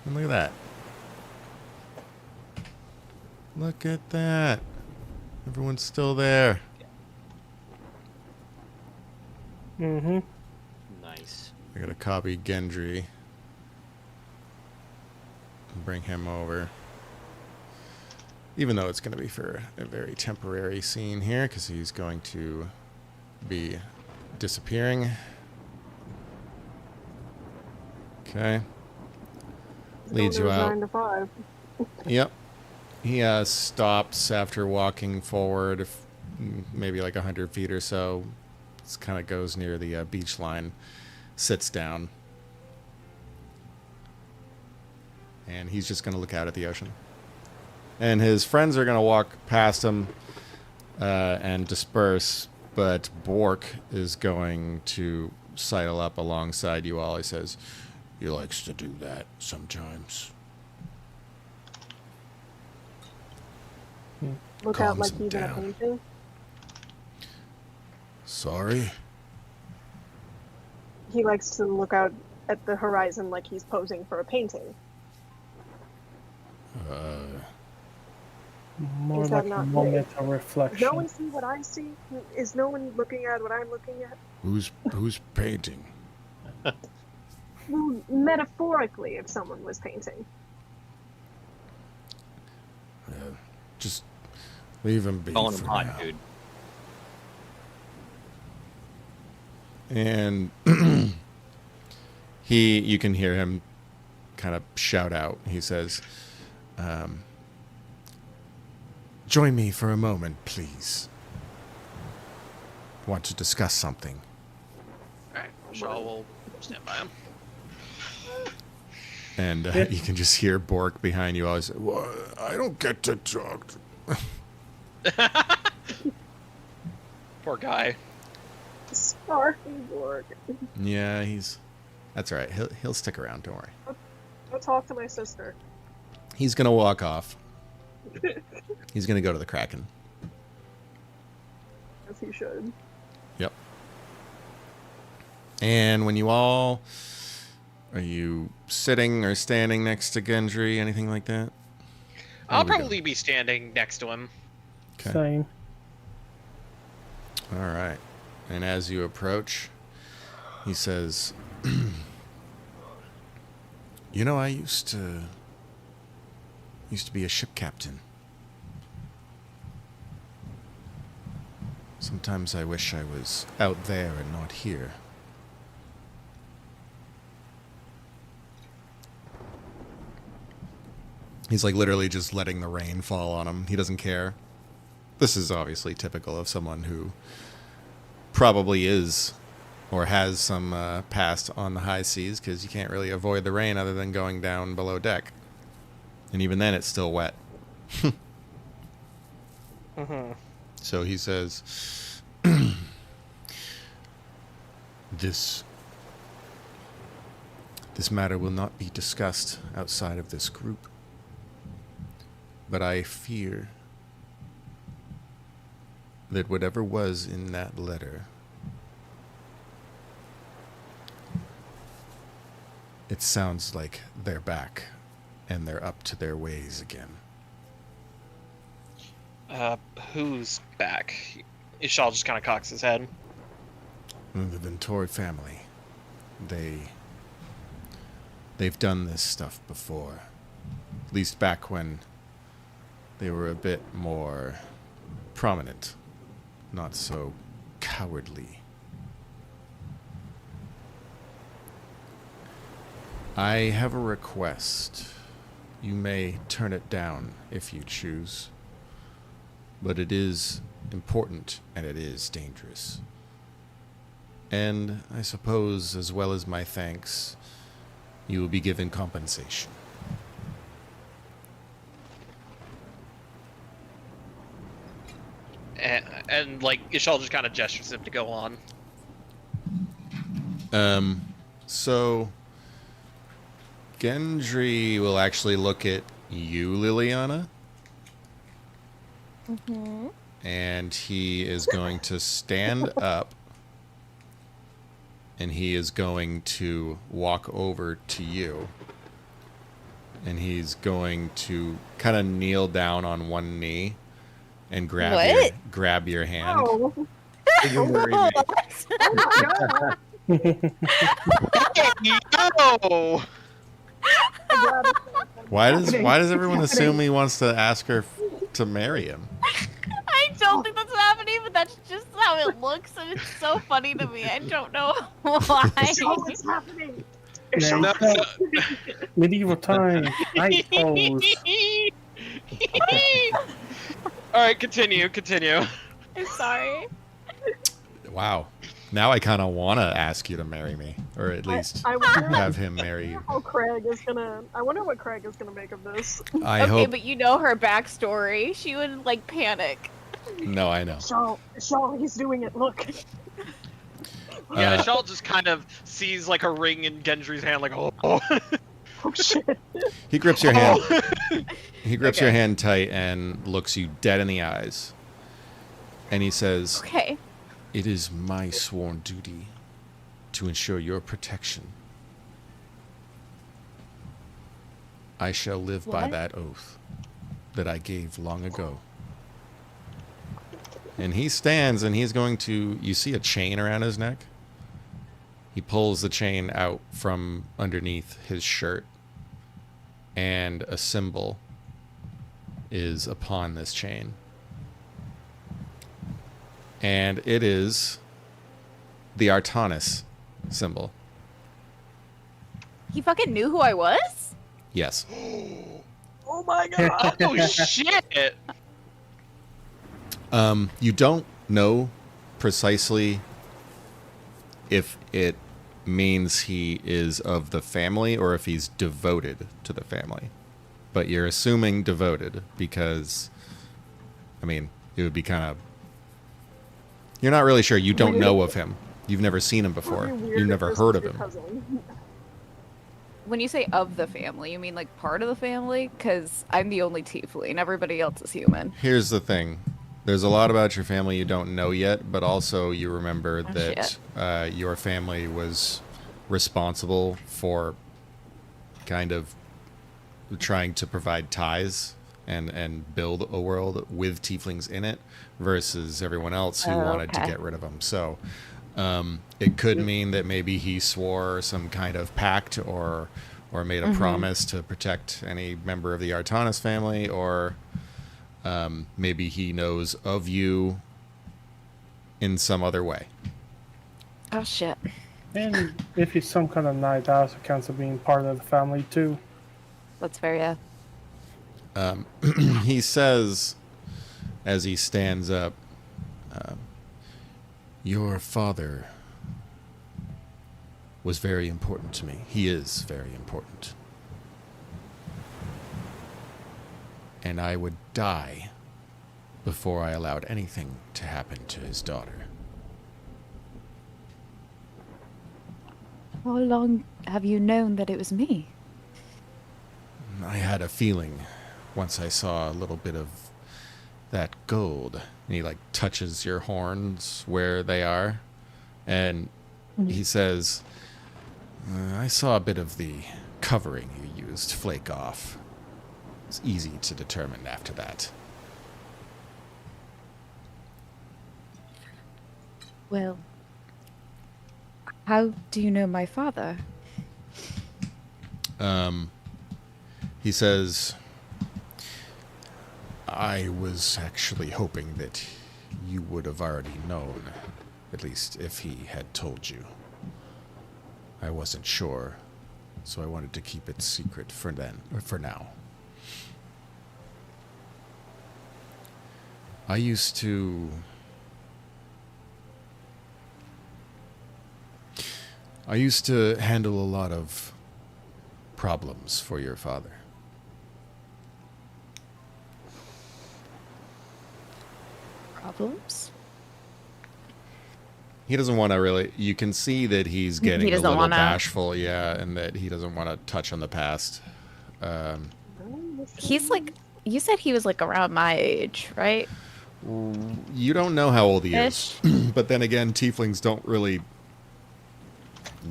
And look at that. Look at that. Everyone's still there. Mm-hmm. Nice. I gotta copy Gendry. And bring him over. Even though it's gonna be for a very temporary scene here, because he's going to be disappearing. Okay. Leads you out. 9 to 5. Yep. He stops after walking forward, maybe like 100 feet or so. It kind of goes near the beach line, sits down, and he's just going to look out at the ocean. And his friends are going to walk past him and disperse, but Bork is going to sidle up alongside you all. He says, "He likes to do that sometimes." Look out Calms like him he's in a down. painting. Sorry? He likes to look out at the horizon like he's posing for a painting. More Is that like a not moment of Does reflection. no one see what I see? Is no one looking at what I'm looking at? Who's painting? Well, metaphorically, if someone was painting. Just leave him be Calling him for hot, now. dude. And you can hear him kind of shout out. He says, Join me for a moment, please. Want to discuss something. Alright, Shaw will stand by him. and you can just hear Bork behind you always, well, I don't get to talk. Poor guy. Sparky Borg. Yeah, that's all right. He'll stick around, don't worry. Go talk to my sister. He's going to walk off. He's going to go to the Kraken. As he should. Yep. And when you all... Are you sitting or standing next to Gendry? Anything like that? I'll probably be standing next to him. Okay. Same. All right. And as you approach, he says, You know, I used to be a ship captain. Sometimes I wish I was out there and not here. He's like literally just letting the rain fall on him. He doesn't care. This is obviously typical of someone who probably is or has some past on the high seas, because you can't really avoid the rain other than going down below deck. And even then it's still wet. So he says, This matter will not be discussed outside of this group. But I fear that whatever was in that letter, it sounds like they're back and they're up to their ways again. Who's back? Ishal just kind of cocks his head. The Ventori family. They've done this stuff before. At least back when they were a bit more prominent, not so cowardly. I have a request. You may turn it down if you choose, but it is important and it is dangerous. And I suppose, as well as my thanks, you will be given compensation. And like, Ishal just kind of gestures him to go on. So Gendry will actually look at you, Liliana. Mm-hmm. And he is going to stand up. And he is going to walk over to you. And he's going to kind of kneel down on one knee and grab your hand. Oh, No! Why does everyone assume he wants to ask her to marry him? I don't think that's happening, but that's just how it looks, and it's so funny to me. I don't know why. what's happening? Yeah, medieval times. I pose. Alright, continue. I'm sorry. Wow. Now I kind of want to ask you to marry me, or at least I wonder have him marry you. how Craig is gonna. I wonder what Craig is gonna make of this. I Okay, hope. but you know her backstory. She would, like, panic. No, I know. Shaw, he's doing it. Look. Yeah, Ishal just kind of sees like a ring in Gendry's hand, like, oh. Oh shit. He grips your hand. He grips your hand tight and looks you dead in the eyes. And he says, Okay. It is my sworn duty to ensure your protection I shall live by What? that oath that I gave long ago. And he stands and he's going to... You see a chain around his neck? He pulls the chain out from underneath his shirt. And a symbol is upon this chain. And it is the Artanis symbol. He fucking knew who I was? Yes. Oh my god! Oh shit! You don't know precisely if it means he is of the family or if he's devoted to the family. But you're assuming devoted because, I mean, it would be kind of... You're not really sure. You don't know of him. You've never seen him before. You've never heard of him. When you say of the family, you mean like part of the family? Because I'm the only tiefling. Everybody else is human. Here's the thing. There's a lot about your family you don't know yet, but also you remember that your family was responsible for kind of trying to provide ties and build a world with tieflings in it versus everyone else who wanted to get rid of them. So it could mean that maybe he swore some kind of pact or made a promise to protect any member of the Artanis family, or maybe he knows of you in some other way. Oh shit. And if he's some kind of knight, that also counts as being part of the family too. That's fair, yeah. He says, as he stands up, your father was very important to me. He is very important. And I would die before I allowed anything to happen to his daughter. How long have you known that it was me? I had a feeling once I saw a little bit of that gold. And he like touches your horns where they are. And he says, I saw a bit of the covering you used flake off. It's easy to determine after that. Well, how do you know my father? He says, I was actually hoping that you would have already known, at least if he had told you. I wasn't sure, so I wanted to keep it secret for now. I used to handle a lot of problems for your father. Problems? He doesn't want to really... You can see that he's getting a little wanna... bashful, yeah, and that he doesn't want to touch on the past. He's like... You said he was like around my age, right? You don't know how old he is. But then again, tieflings don't really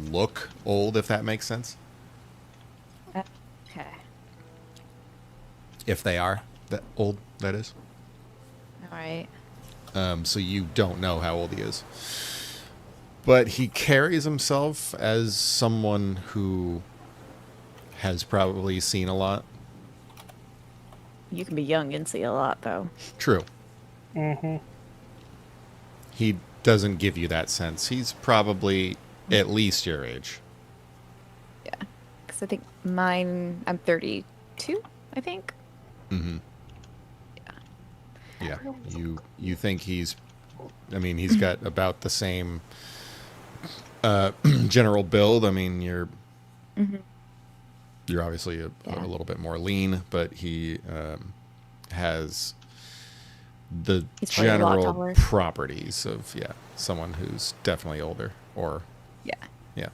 look old, if that makes sense. Okay. If they are that old, that is. Alright. So you don't know how old he is. But he carries himself as someone who has probably seen a lot. You can be young and see a lot, though. True. Mm-hmm. He doesn't give you that sense. He's probably at least your age. Yeah. Because I think I'm 32, I think. Mm-hmm. Yeah. You think he's got about the same general build. I mean, you're obviously a little bit more lean, but he has the general properties of someone who's definitely older, or yeah.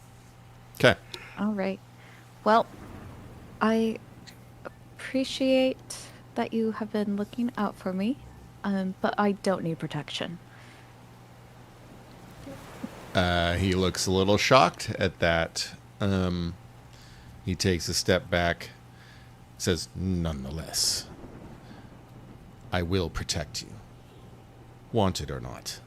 Okay. All right. Well, I appreciate that you have been looking out for me, but I don't need protection. He looks a little shocked at that. He takes a step back Says, nonetheless, I will protect you, wanted or not.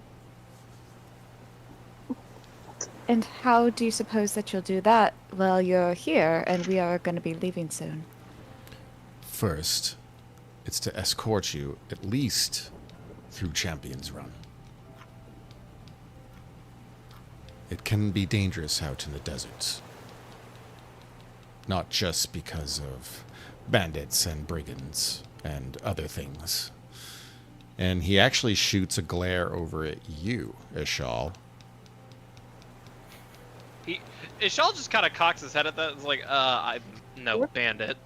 And how do you suppose that you'll do that while you're here and we are going to be leaving soon? First, it's to escort you at least through Champion's Run. It can be dangerous out in the deserts. Not just because of bandits and brigands and other things. And he actually shoots a glare over at you, Ishal. Ishal just kind of cocks his head at that. It's like, I'm no bandit.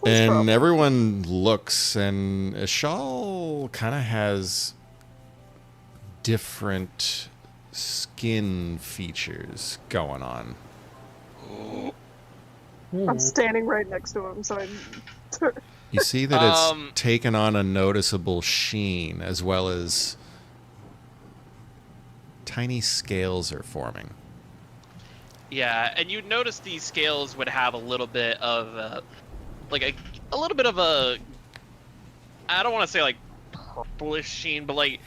And everyone looks, and Ishal kind of has different skin features going on. I'm standing right next to him, so I'm... You see that it's taken on a noticeable sheen, as well as tiny scales are forming. Yeah, and you'd notice these scales would have a little bit of, like a little bit of a, I don't want to say like purplish sheen, but like,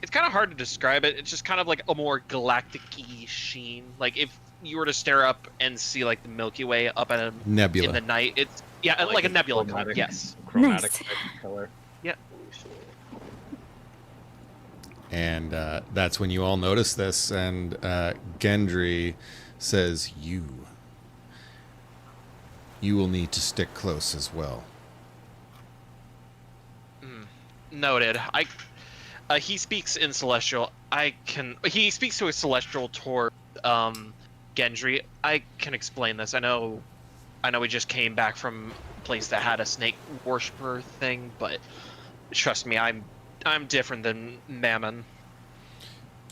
it's kind of hard to describe it. It's just kind of like a more galactic-y sheen. Like if you were to stare up and see like the Milky Way up at a nebula in the night, it's like a nebula color. Yes, chromatic Nice. color. Yeah. And that's when you all notice this, and Gendry says, you will need to stick close as well. Noted. He speaks in Celestial. He speaks to a Celestial toward Gendry. I can explain this. I know we just came back from a place that had a snake worshiper thing, but trust me, I'm different than Mammon.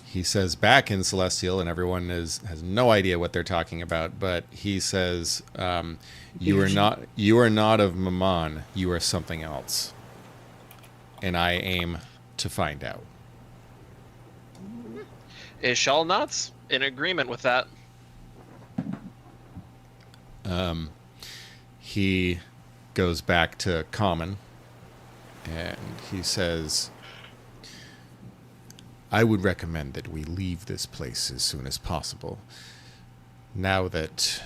He says back in Celestial, and everyone has no idea what they're talking about, but he says, you are not of Mammon, you are something else. And I aim to find out. Ishal nods in agreement with that. He goes back to Common, and he says, I would recommend that we leave this place as soon as possible, now that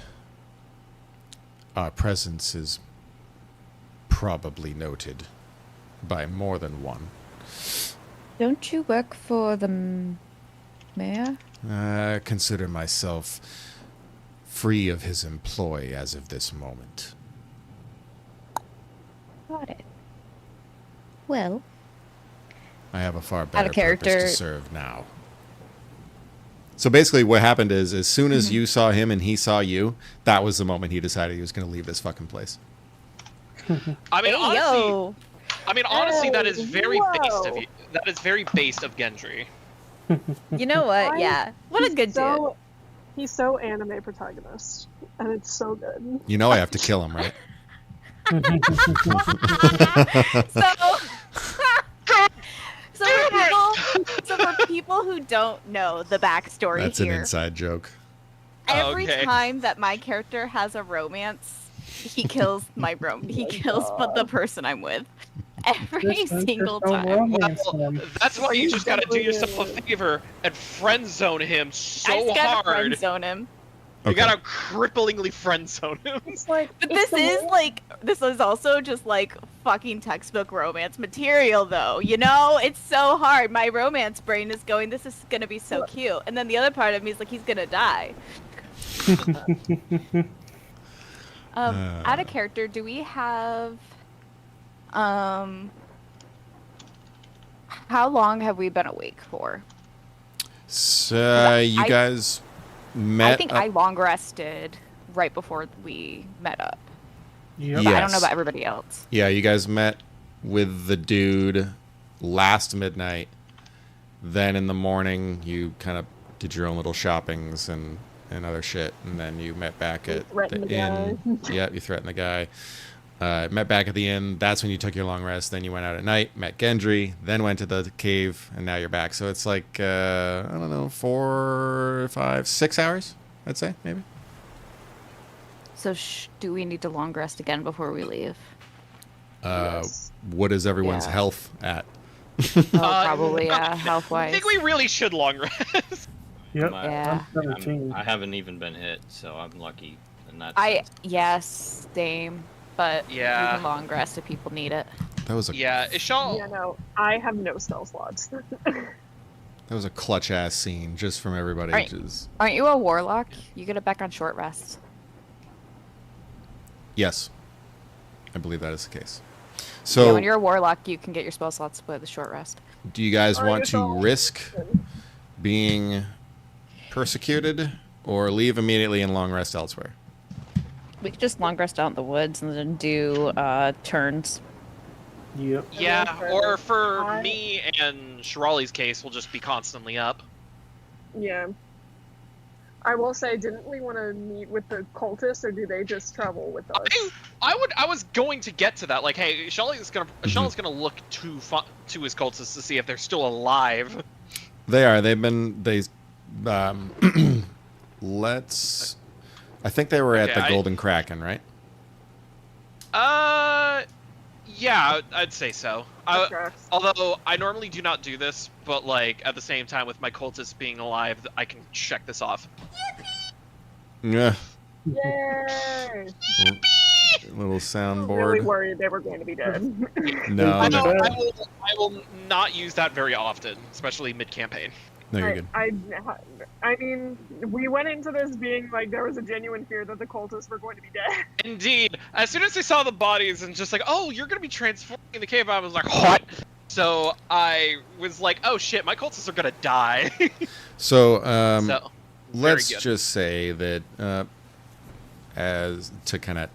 our presence is probably noted by more than one. Don't you work for the mayor? I consider myself free of his employ as of this moment. Got it. Well, I have a far Out better of character. purpose to serve now. So basically what happened is, as soon as you saw him and he saw you, that was the moment he decided he was going to leave this fucking place. Honestly, that is very based of Whoa. you. That is very based of Gendry. you know what? Yeah. What a good dude. He's so anime protagonist, and it's so good. You know I have to kill him, right? So for people who don't know the backstory That's here, an inside joke. every Okay. time that my character has a romance, he kills he kills the person I'm with. Every single time. Well, that's why you just gotta do yourself a favor and friend zone him I so just gotta hard. friend zone him. You Okay. gotta cripplingly friend zone him. It's like, But this is also just like fucking textbook romance material though. You know, it's so hard. My romance brain is going, this is gonna be so cute. And then the other part of me is like, he's gonna die. Out of character, do we have how long have we been awake for? So you guys met I think I long rested right before we met up. Yep. But I don't know Yes. about everybody else. Yeah, you guys met with the dude last midnight. Then in the morning, you kind of did your own little shoppings and other shit. And then you met back at the Threatened the inn. guy. Yeah, you threatened the guy. Met back at the inn. That's when you took your long rest. Then you went out at night, met Gendry, then went to the cave, and now you're back. So it's like, I don't know, 4, 5, 6 hours, I'd say, maybe. So do we need to long rest again before we leave? Yes. What is everyone's Yeah. health at? Oh, probably, health-wise. I think we really should long rest. Yep. Yeah. I'm 17. I haven't even been hit, so I'm lucky in that sense. Yes, same. But Yeah. we can long rest if people need it. That was a Yeah, Ishal. Yeah, no, I have no spell slots. that was a clutch ass scene just from everybody. Right. Aren't you a warlock? You get it back on short rest. Yes, I believe that is the case. Yeah, So, when you're a warlock, you can get your spell slots split with a short rest. do you guys Are want you to so- risk being persecuted or leave immediately and long rest elsewhere? We could just long rest out in the woods and then do turns. Yep. Yeah, or for I- me and Shirali's case, we'll just be constantly up. Yeah. I will say, didn't we want to meet with the cultists, or do they just travel with us? I was going to get to that. Like, hey, Shelley's gonna look to his cultists to see if they're still alive. They are. Let's. I think they were at the Golden Kraken, right? Yeah, I'd say so. That tracks. Although I normally do not do this, but like at the same time, with my cultists being alive, I can check this off. Yeah. Yay! Little Really soundboard. worried they were going to be dead. No, I no, will not use that very often, especially mid-campaign. no, you're good. I mean, we went into this being like there was a genuine fear that the cultists were going to be dead. Indeed. As soon as they saw the bodies and just like, oh, you're gonna be transforming in the cave, I was like, what? So I was like, oh shit, my cultists are gonna die. So, So, let's good. just say that as to kind of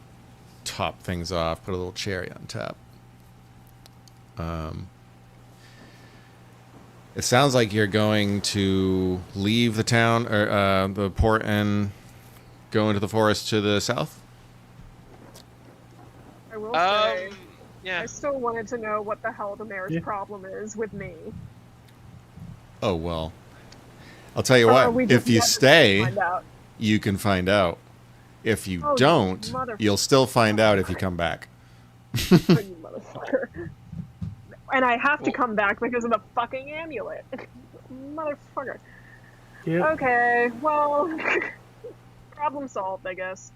top things off, put a little cherry on top. It sounds like you're going to leave the town or the port and go into the forest to the south. I will say, yeah. I still wanted to know what the hell the mayor's problem is with me. Oh well, I'll tell you Or are what. we If just you yet to stay, find out? you can find out. If you Oh, you don't, motherfucker. you'll still find out if you come back. Oh, you motherfucker. And I have to come back because of the fucking amulet. Motherfucker. Yep. Okay, well, problem solved, I guess.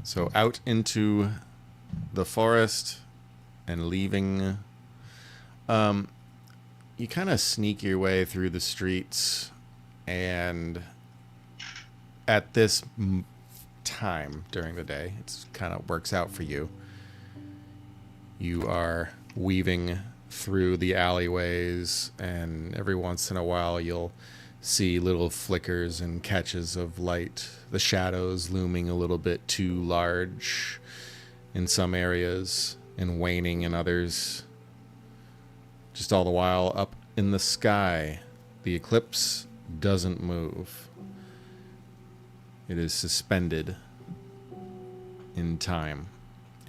So out into the forest and leaving. You kind of sneak your way through the streets, and at this time during the day, it kind of works out for you. You are weaving through the alleyways, and every once in a while you'll see little flickers and catches of light, the shadows looming a little bit too large in some areas and waning in others. Just all the while up in the sky, the eclipse doesn't move. It is suspended in time.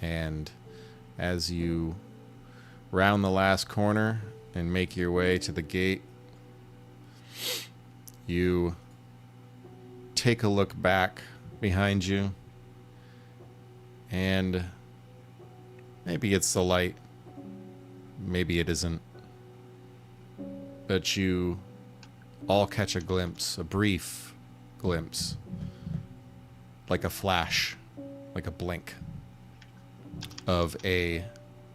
And as you round the last corner and make your way to the gate, you take a look back behind you, and maybe it's the light, maybe it isn't, but you all catch a glimpse, a brief glimpse, like a flash, like a blink of a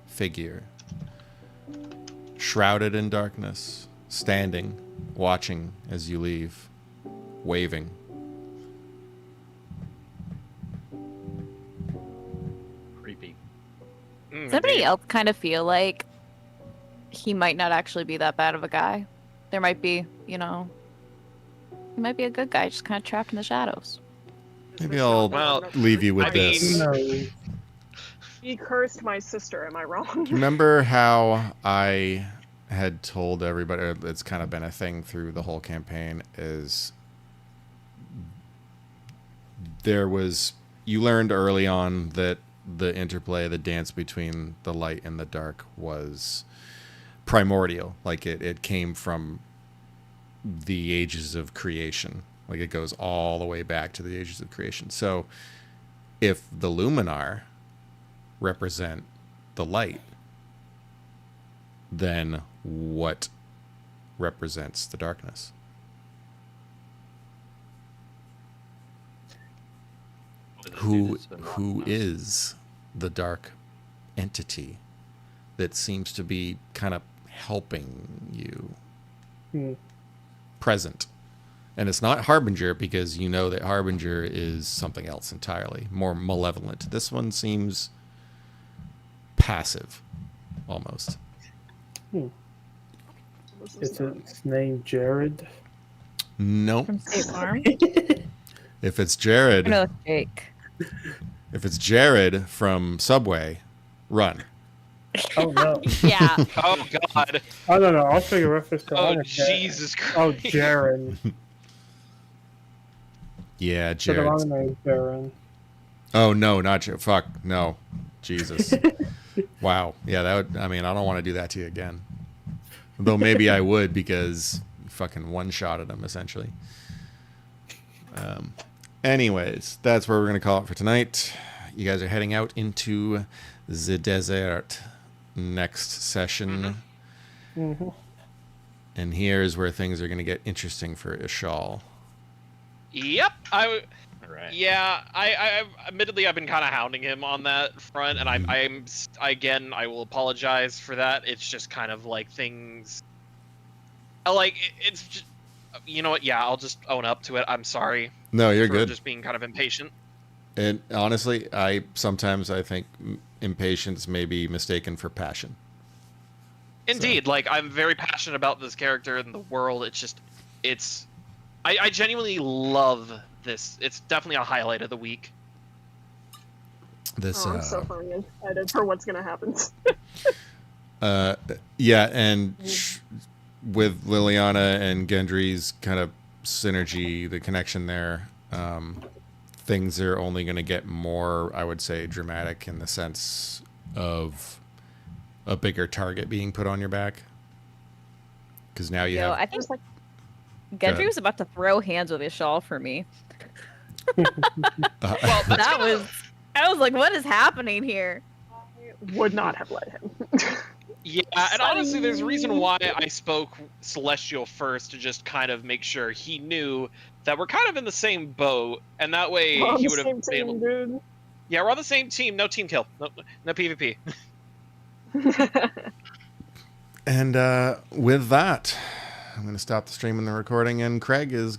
figure shrouded in darkness, standing, watching as you leave, waving. Creepy. Does anybody else kind of feel like he might not actually be that bad of a guy? There might be, he might be a good guy, just kind of trapped in the shadows. Maybe I'll leave you with this. No. He cursed my sister, am I wrong? Remember how I had told everybody, or it's kind of been a thing through the whole campaign, is you learned early on that the interplay, the dance between the light and the dark was primordial. Like it came from the ages of creation. Like it goes all the way back to the ages of creation. So if the Luminar represent the light, then what represents the darkness? Who is the dark entity that seems to be kind of helping you present? And it's not Harbinger, because you know that Harbinger is something else entirely, more malevolent. This one seems passive, almost. Is its name Jared? Nope. From State Farm? If it's Jared, No, Jake. if it's Jared from Subway, run. Oh no! Yeah. Oh God. I don't know. I'll figure reference to. Oh Jesus Christ. Oh, Jaren. Yeah, So the Jared. wrong name, Jaren. Oh no, not Jared. Fuck no, Jesus. Wow. Yeah, that would. I mean, I don't want to do that to you again. Though maybe I would, because you fucking one-shotted him essentially. Anyways, that's where we're gonna call it for tonight. You guys are heading out into the desert next session. Mm-hmm. And here's where things are going to get interesting for Ishal. Yep. All right. Yeah. I admittedly I've been kind of hounding him on that front, and I'm again I will apologize for that. It's just kind of like things. Like it's just, you know what? Yeah, I'll just own up to it. I'm sorry. No, you're for good. Just being kind of impatient. And honestly, I think impatience may be mistaken for passion. Indeed, like I'm very passionate about this character and the world. I genuinely love this. It's definitely a highlight of the week. This, I'm so fucking excited for what's gonna happen. Yeah, and with Liliana and Gendry's kind of synergy, the connection there, things are only going to get more, I would say, dramatic in the sense of a bigger target being put on your back. Because now you have... I think Gendry was about to throw hands with Ishal for me. Well, I was like, what is happening here? Would not have let him. Yeah, and honestly, there's a reason why I spoke Celestial first, to just kind of make sure he knew that we're kind of in the same boat, and that way We're on he the would have same been able. team, dude. Yeah, we're on the same team. No team kill. No PvP. And with that, I'm going to stop the stream and the recording, and Craig is